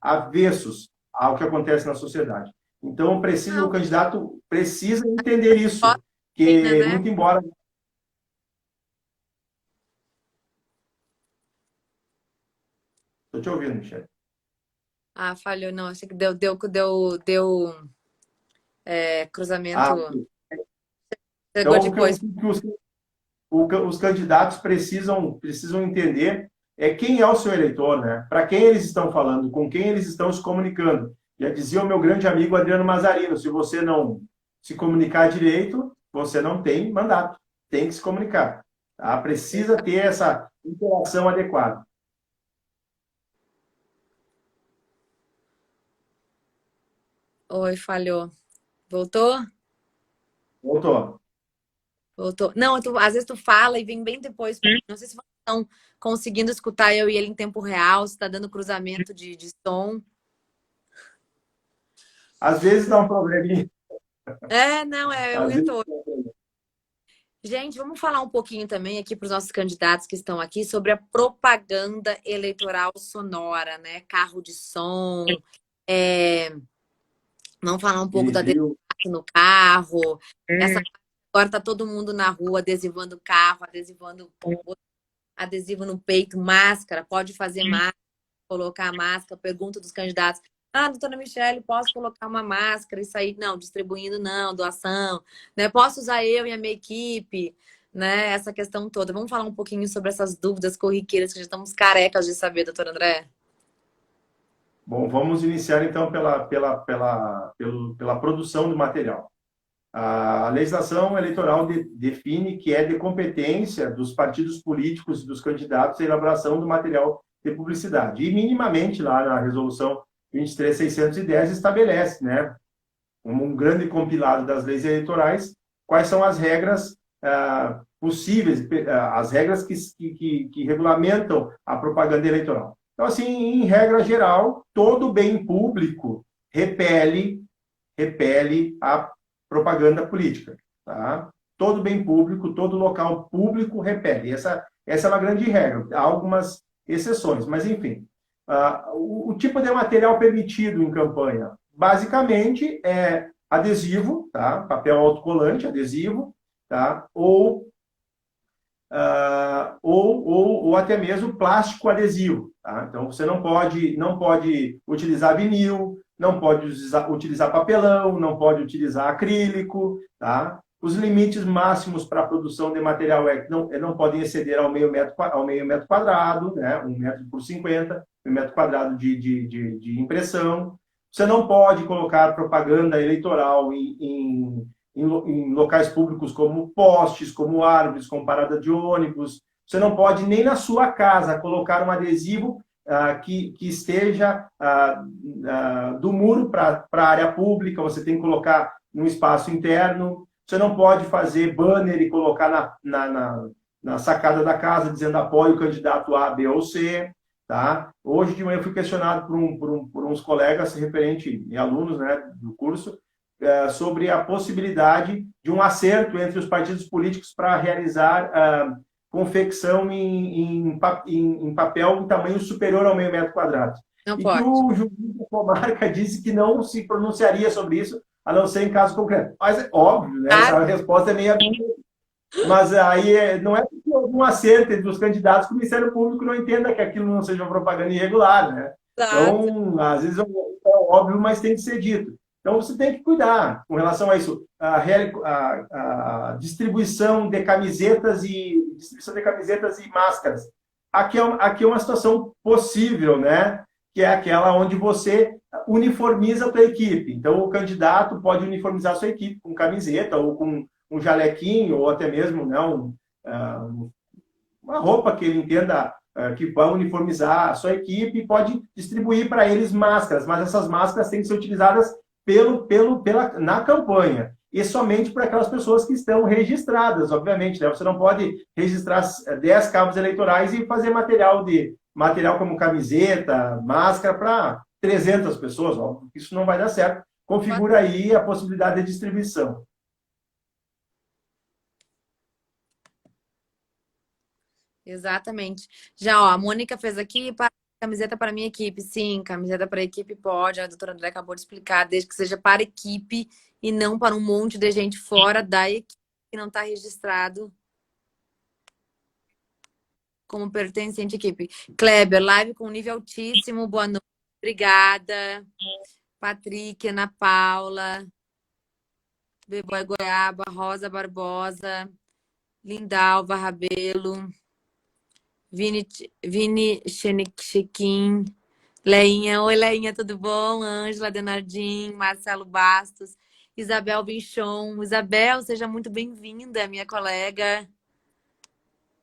avessos ao que acontece na sociedade. Então, o candidato precisa entender isso, que muito embora... Estou te ouvindo, Michele. Falhou, não, achei que deu cruzamento. Então, depois. Os candidatos precisam entender quem é o seu eleitor, né? Para quem eles estão falando, com quem eles estão se comunicando. Já dizia o meu grande amigo Adriano Mazarino, se você não se comunicar direito, você não tem mandato. Tem que se comunicar. Tá? Precisa ter essa interação adequada. Oi, falhou. Voltou? Voltou. Voltou. Não, às vezes tu fala e vem bem depois. Não sei se vocês estão conseguindo escutar eu e ele em tempo real, se está dando cruzamento de som. Às vezes dá um probleminha. Não, é o retorno. Gente, vamos falar um pouquinho também aqui para os nossos candidatos que estão aqui sobre a propaganda eleitoral sonora, né? Carro de som. Vamos falar um pouco da adesivo no carro. Agora tá todo mundo na rua adesivando o carro, adesivo no peito, máscara, pode fazer máscara, colocar máscara. Pergunta dos candidatos: doutora Michele, posso colocar uma máscara e sair? Não, distribuindo não, doação, né? Posso usar eu e a minha equipe, né? Essa questão toda. Vamos falar um pouquinho sobre essas dúvidas corriqueiras que já estamos carecas de saber, doutor André. Bom, vamos iniciar então pela produção do material. A legislação eleitoral define que é de competência dos partidos políticos e dos candidatos a elaboração do material de publicidade. E minimamente lá na resolução 23.610 estabelece, né, como um grande compilado das leis eleitorais, quais são as regras possíveis, as regras que regulamentam a propaganda eleitoral. Então, assim, em regra geral, todo bem público repele a propaganda política. Tá? Todo bem público, todo local público repele. Essa é uma grande regra. Há algumas exceções, mas, enfim. O tipo de material permitido em campanha, basicamente, é adesivo, tá? Papel autocolante, adesivo, tá? Ou até mesmo plástico adesivo. Tá? Então, você não pode utilizar vinil, não pode utilizar papelão, não pode utilizar acrílico. Tá? Os limites máximos para a produção de material não podem exceder ao meio metro quadrado, né? 1 metro por 50, 1 metro quadrado de impressão. Você não pode colocar propaganda eleitoral em locais públicos como postes, como árvores, como parada de ônibus. Você não pode nem na sua casa colocar um adesivo que esteja do muro para a área pública. Você tem que colocar no espaço interno. Você não pode fazer banner e colocar na sacada da casa dizendo apoio o candidato A, B ou C. Tá? Hoje de manhã eu fui questionado por uns colegas referente e alunos, né, do curso, sobre a possibilidade de um acerto entre os partidos políticos para realizar confecção em papel em tamanho superior ao meio metro quadrado. Não e pode. Que o juiz da comarca disse que não se pronunciaria sobre isso, a não ser em caso concreto. Mas é óbvio, né? Essa resposta é meio absurda. Mas aí não é porque houve um acerto entre os candidatos que o Ministério Público não entenda que aquilo não seja propaganda irregular, né? Então, às vezes é óbvio, mas tem que ser dito. Então, você tem que cuidar com relação a isso. A distribuição de camisetas e máscaras. Aqui é uma situação possível, né? Que é aquela onde você uniformiza a tua equipe. Então, o candidato pode uniformizar a sua equipe com camiseta ou com um jalequinho ou até mesmo não, uma roupa que ele entenda que vai uniformizar a sua equipe e pode distribuir para eles máscaras, mas essas máscaras têm que ser utilizadas na campanha e somente para aquelas pessoas que estão registradas, obviamente, né? Você não pode registrar 10 cabos eleitorais e fazer material como camiseta, máscara para 300 pessoas, óbvio, isso não vai dar certo. Configura aí a possibilidade de distribuição. Exatamente. Já, ó, a Mônica fez aqui camiseta para minha equipe. Sim, camiseta para a equipe pode. A doutora André acabou de explicar, desde que seja para a equipe e não para um monte de gente fora da equipe que não está registrado como pertencente à equipe. Kleber, live com nível altíssimo. Boa noite. Obrigada. Patrick, Ana Paula, Beboy Goiaba, Rosa Barbosa, Lindalva Rabelo, Vini Chiquim, Leinha. Oi, Leinha, tudo bom? Ângela Denardim, Marcelo Bastos, Isabel Vinchon. Isabel, seja muito bem-vinda, minha colega.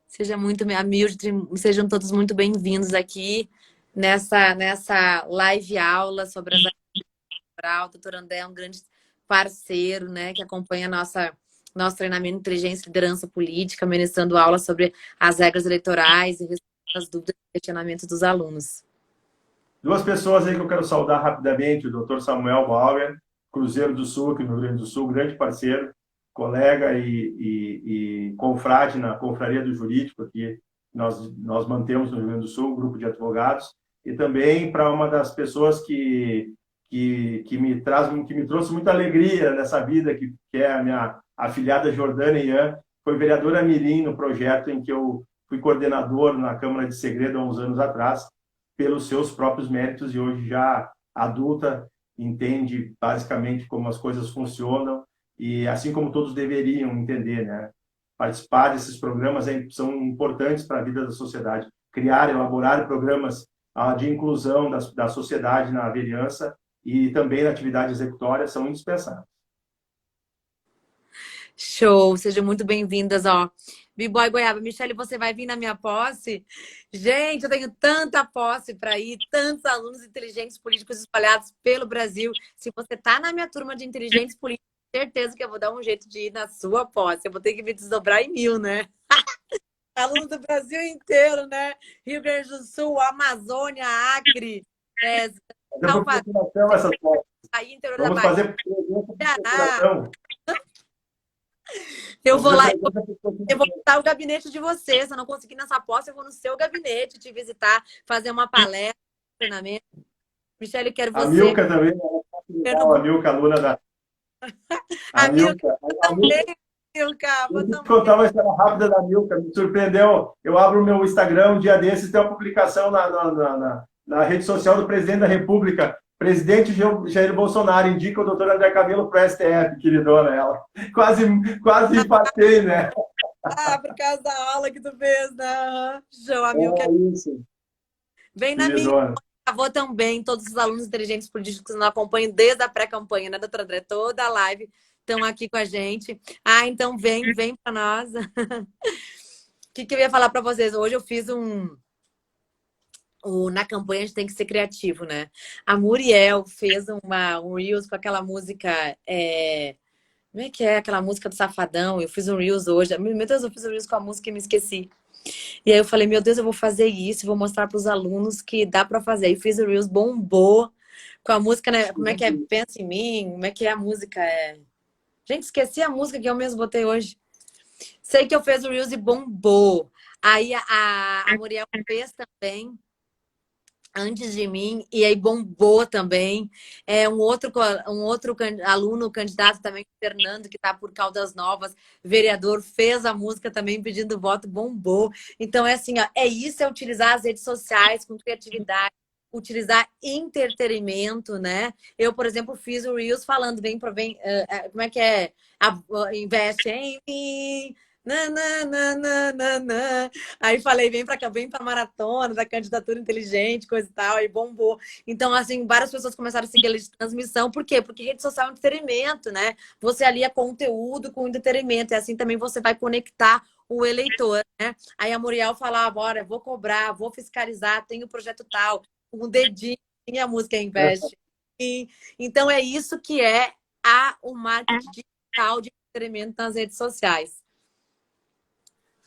Seja muito, a Mildred, sejam todos muito bem-vindos aqui nessa live aula sobre a doutor André é um grande parceiro, né, que acompanha nosso treinamento de inteligência e liderança política, ministrando aula sobre as regras eleitorais e respondendo as dúvidas e questionamentos dos alunos. Duas pessoas aí que eu quero saudar rapidamente, o doutor Samuel Bauer, Cruzeiro do Sul, aqui no Rio Grande do Sul, grande parceiro, colega e confrade na Confraria do Jurídico, aqui nós mantemos no Rio Grande do Sul, um grupo de advogados, e também para uma das pessoas que me trouxe muita alegria nessa vida, que é a minha afilhada Jordânia Ian, foi vereadora mirim no projeto em que eu fui coordenador na Câmara de Segredo há uns anos atrás, pelos seus próprios méritos, e hoje já adulta, entende basicamente como as coisas funcionam, e assim como todos deveriam entender, né? Participar desses programas são importantes para a vida da sociedade. Criar, elaborar programas de inclusão da sociedade na vereança e também na atividade executória são indispensáveis. Show, sejam muito bem-vindas, ó. B-Boy Goiaba, Michele, você vai vir na minha posse? Gente, eu tenho tanta posse para ir, tantos alunos inteligentes políticos espalhados pelo Brasil. Se você tá na minha turma de inteligentes políticos, certeza que eu vou dar um jeito de ir na sua posse. Eu vou ter que me desdobrar em 1000, né? Alunos do Brasil inteiro, né? Rio Grande do Sul, Amazônia, Acre, aí, interior da Bahia. Eu vou lá, eu vou visitar o gabinete de vocês. Se eu não conseguir nessa posse, eu vou no seu gabinete te visitar, fazer uma palestra, treinamento. Michele, quero você. A Milka também, a Milka, aluna da... A Milka também, Milka. Vou te contar uma história rápida da Milka, me surpreendeu. Eu abro o meu Instagram um dia desses, tem uma publicação na rede social do presidente da República. Presidente Jair Bolsonaro indica o doutor André Cabelo para o STF, queridona ela. Quase empatei, né? Por causa da aula que tu fez, né? Show, a Milka. É isso. Vem na minha. Vou também, todos os alunos inteligentes políticos que nos acompanham desde a pré-campanha, né, doutora André? Toda a live estão aqui com a gente. Então vem para nós. O que eu ia falar para vocês? Hoje eu fiz na campanha a gente tem que ser criativo, né? A Muriel fez um Reels com aquela música. Como é que é aquela música do Safadão? Eu fiz um Reels hoje. Meu Deus, eu fiz um Reels com a música e me esqueci. E aí eu falei, meu Deus, eu vou fazer isso, vou mostrar para os alunos que dá para fazer. Aí fiz o Reels, bombou com a música, né? Como é que é? Pensa em mim? Como é que é a música? Gente, esqueci a música que eu mesmo botei hoje. Sei que eu fiz o Reels e bombou. Aí a Muriel fez também antes de mim, e aí bombou também. Um outro aluno, candidato também, Fernando, que está por Caldas Novas, vereador, fez a música também pedindo voto, bombou. Então, assim, ó, isso é utilizar as redes sociais com criatividade, utilizar entretenimento, né? Eu, por exemplo, fiz o Reels falando, como é que é? Investe em mim. Nananana. Aí falei, vem pra cá, vem pra maratona da candidatura inteligente, coisa e tal, aí bombou. Então, assim, várias pessoas começaram a seguir a lista de transmissão. Por quê? Porque rede social é um entretenimento, né? Você alia conteúdo com entretenimento, e assim também você vai conectar o eleitor, né? Aí a Muriel falava, olha, vou cobrar, vou fiscalizar, tem o projeto tal, um dedinho, e a música investe. Então, é isso que é o marketing digital de entretenimento nas redes sociais.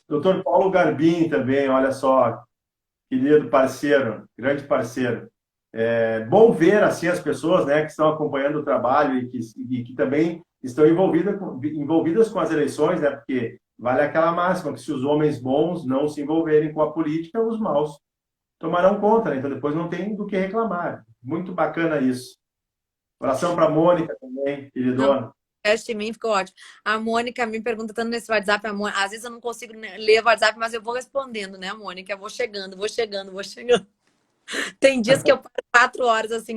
Doutor Paulo Garbim também, olha só, querido parceiro, grande parceiro. É bom ver assim as pessoas, né, que estão acompanhando o trabalho e que também estão envolvidas com as eleições, né, porque vale aquela máxima que se os homens bons não se envolverem com a política, os maus tomarão conta, né? Então depois não tem do que reclamar. Muito bacana isso. Oração para a Mônica também, queridona. Em mim ficou ótimo. A Mônica me pergunta tanto nesse WhatsApp, às vezes eu não consigo ler o WhatsApp, mas eu vou respondendo, né, Mônica? Eu vou chegando, vou chegando, vou chegando. Tem dias que eu paro 4 horas, assim,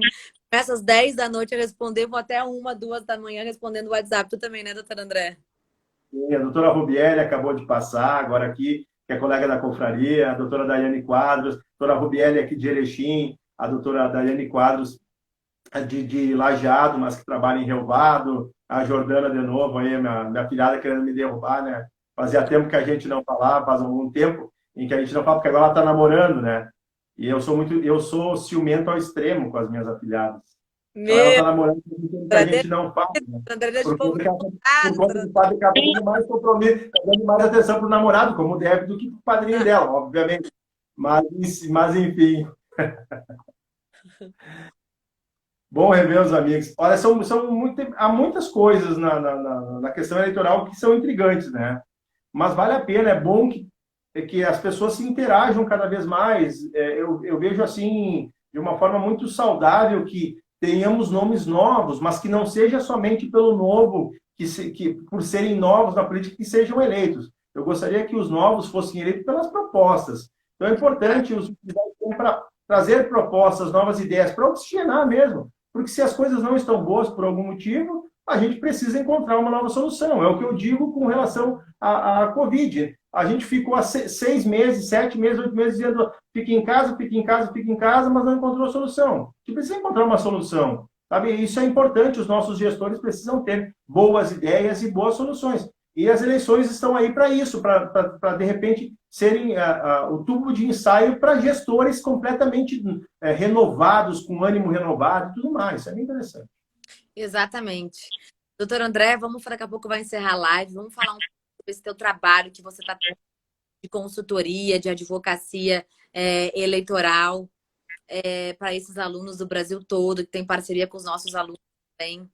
começo às 10 da noite a responder, vou até 1, 2 da manhã respondendo o WhatsApp. Tu também, né, doutor André? Sim, a doutora Rubiele acabou de passar, agora aqui, que é colega da confraria, a doutora Daiane Quadros, a doutora Rubiele aqui de Erechim, a doutora Daiane Quadros de Lajeado, mas que trabalha em Relvado, a Jordana de novo, aí, minha filhada querendo me derrubar, né? Fazia tempo que a gente não falava, faz algum tempo em que a gente não fala, porque agora ela está namorando, né? E eu sou ciumento ao extremo com as minhas afilhadas. Então ela está namorando com que a gente não fala, né? Por conta do padre acaba dando mais compromisso, tá dando mais atenção para o namorado, como deve, do que para o padrinho dela, obviamente. Mas enfim. Bom rever os amigos. Olha, há muitas coisas na questão eleitoral que são intrigantes, né? Mas vale a pena, é bom que as pessoas se interajam cada vez mais. Eu vejo assim, de uma forma muito saudável, que tenhamos nomes novos, mas que não seja somente pelo novo, que por serem novos na política, que sejam eleitos. Eu gostaria que os novos fossem eleitos pelas propostas. Então é importante os para trazer propostas, novas ideias, para oxigenar mesmo. Porque se as coisas não estão boas por algum motivo, a gente precisa encontrar uma nova solução. É o que eu digo com relação à Covid. A gente ficou há 6 meses, 7 meses, 8 meses dizendo fique em casa, fique em casa, fique em casa, mas não encontrou solução. A gente precisa encontrar uma solução. Sabe? Isso é importante, os nossos gestores precisam ter boas ideias e boas soluções. E as eleições estão aí para isso, para de repente serem o tubo de ensaio para gestores completamente renovados, com ânimo renovado e tudo mais. Isso é bem interessante. Exatamente. Doutor André, daqui a pouco vai encerrar a live, vamos falar um pouco sobre esse teu trabalho que você está tendo de consultoria, de advocacia eleitoral para esses alunos do Brasil todo, que tem parceria com os nossos alunos também.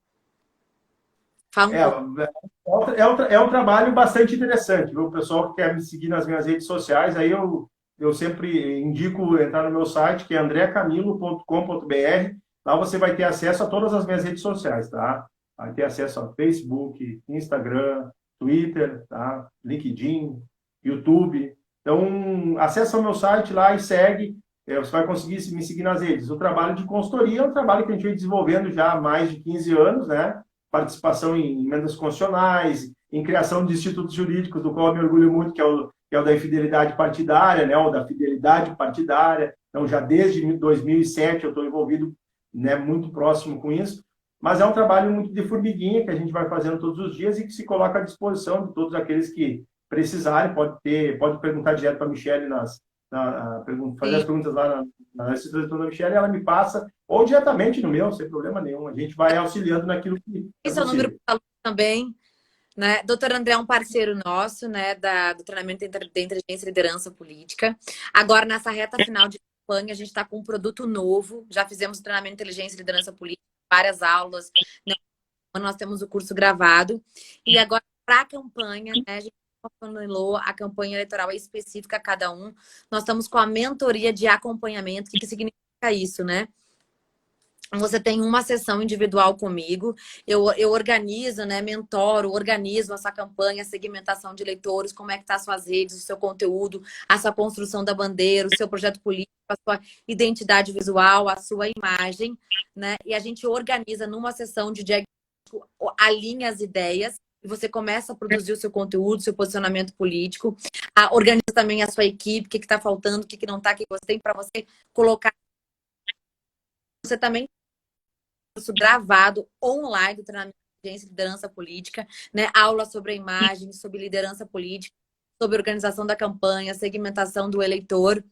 É um trabalho bastante interessante, viu? O pessoal que quer me seguir nas minhas redes sociais, aí eu sempre indico entrar no meu site, que é andrecamilo.com.br. Lá você vai ter acesso a todas as minhas redes sociais, tá? Vai ter acesso a Facebook, Instagram, Twitter, tá? LinkedIn, YouTube. Então, acessa o meu site lá e segue. Você vai conseguir me seguir nas redes. O trabalho de consultoria é um trabalho que a gente vem desenvolvendo já há mais de 15 anos, né? Participação em emendas constitucionais, em criação de institutos jurídicos, do qual eu me orgulho muito, que é o da infidelidade partidária, né? O da fidelidade partidária. Então, já desde 2007 eu estou envolvido, né, muito próximo com isso. Mas é um trabalho muito de formiguinha que a gente vai fazendo todos os dias e que se coloca à disposição de todos aqueles que precisarem. Pode perguntar direto para a Michelle fazer as perguntas lá na assistência da Michelle, ela me passa, ou diretamente no meu, sem problema nenhum. A gente vai auxiliando naquilo que esse é o número para aluno também, né? Doutor André é um parceiro nosso, né, do treinamento de inteligência e liderança política. Agora, nessa reta final de campanha, a gente está com um produto novo. Já fizemos o treinamento de inteligência e liderança política, várias aulas, né? Nós temos o curso gravado. E agora, para a campanha, né, a gente a campanha eleitoral é específica a cada um. Nós estamos com a mentoria de acompanhamento. O que significa isso, né? Você tem uma sessão individual comigo, eu organizo, né, mentoro, organizo essa campanha, segmentação de leitores, como é que tá as suas redes, o seu conteúdo, a sua construção da bandeira, o seu projeto político, a sua identidade visual, a sua imagem, né? E a gente organiza numa sessão de diagnóstico, alinha as ideias, e você começa a produzir o seu conteúdo, seu posicionamento político, organiza também a sua equipe, o que está faltando, o que não está, o que você tem para você colocar. Você também curso gravado online do treinamento de agência e liderança política, né? Aula sobre a imagem, sobre liderança política, sobre organização da campanha, segmentação do eleitor,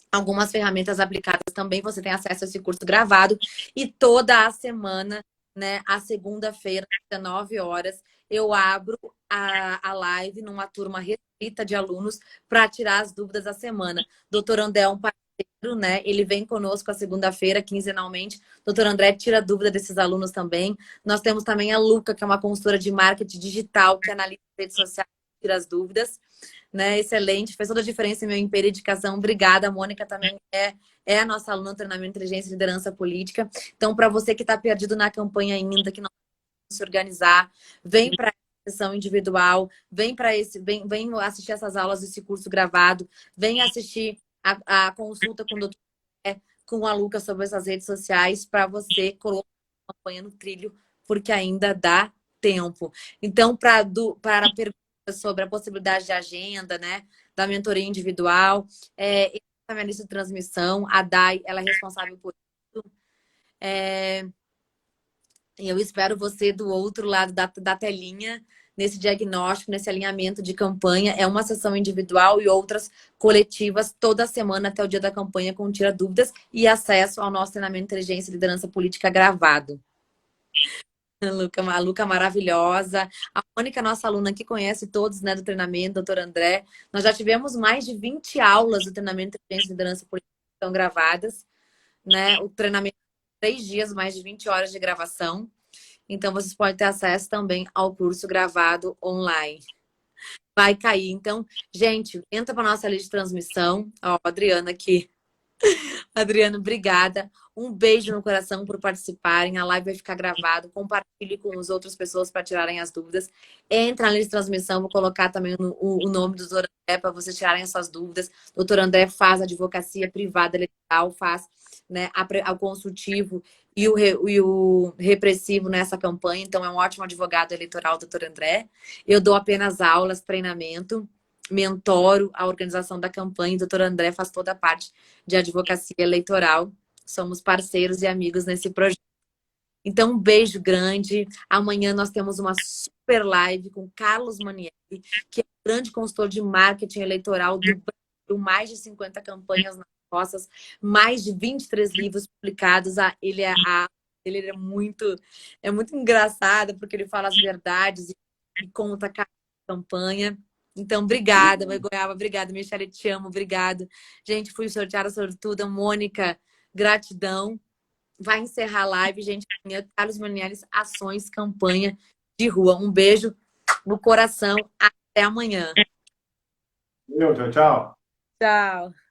algumas ferramentas aplicadas também. Você tem acesso a esse curso gravado e toda a semana, né? A segunda-feira, às 19 horas, eu abro a live numa turma restrita de alunos para tirar as dúvidas da semana. Doutor André é um parceiro, né? Ele vem conosco a segunda-feira, quinzenalmente. Doutor André tira dúvida desses alunos também. Nós temos também a Luca, que é uma consultora de marketing digital, que analisa redes sociais e tira as dúvidas. Né? Excelente, fez toda a diferença em meu empenho e dedicação. Obrigada, a Mônica também é a nossa aluna no treinamento de inteligência e liderança política. Então, para você que está perdido na campanha ainda, que não se organizar, vem para a sessão individual, vem assistir essas aulas desse curso gravado, vem assistir a consulta com o doutor, com a Luca sobre essas redes sociais para você colocar a campanha no trilho, porque ainda dá tempo. Então, para a pergunta sobre a possibilidade de agenda, né, da mentoria individual, essa é a minha lista de transmissão, a Dai, ela é responsável por isso. E eu espero você do outro lado da telinha, nesse diagnóstico, nesse alinhamento de campanha. É uma sessão individual e outras coletivas toda semana até o dia da campanha com Tira Dúvidas e acesso ao nosso treinamento de inteligência e liderança política gravado. A Luca maravilhosa. A Mônica, nossa aluna que conhece todos, né, do treinamento, doutor André. Nós já tivemos mais de 20 aulas do treinamento de inteligência e liderança política que estão gravadas, né? O treinamento 3 dias, mais de 20 horas de gravação. Então, vocês podem ter acesso também ao curso gravado online. Vai cair. Então, gente, entra para nossa lista de transmissão. Ó, a Adriana aqui. Adriano, obrigada. Um beijo no coração por participarem. A live vai ficar gravada. Compartilhe com as outras pessoas para tirarem as dúvidas. Entra na lista de transmissão. Vou colocar também o nome do doutor André para vocês tirarem as suas dúvidas. O doutor André faz advocacia privada legal, faz, né, o consultivo e o repressivo nessa campanha. Então, é um ótimo advogado eleitoral, doutor André. Eu dou apenas aulas, treinamento, mentoro a organização da campanha. O doutor André faz toda a parte de advocacia eleitoral. Somos parceiros e amigos nesse projeto. Então, um beijo grande. Amanhã nós temos uma super live com Carlos Manieri, que é um grande consultor de marketing eleitoral do Brasil, mais de 50 campanhas nas costas, mais de 23 livros publicados. Ele é muito engraçado, porque ele fala as verdades e conta cada campanha. Então, obrigada, Mãe Goiaba, obrigada, Michele, te amo, obrigado. Gente, fui sorteada, sortuda. Mônica, gratidão. Vai encerrar a live, gente. Carlos Manieres, ações, campanha de rua. Um beijo no coração. Até amanhã. Tchau, tchau. Tchau.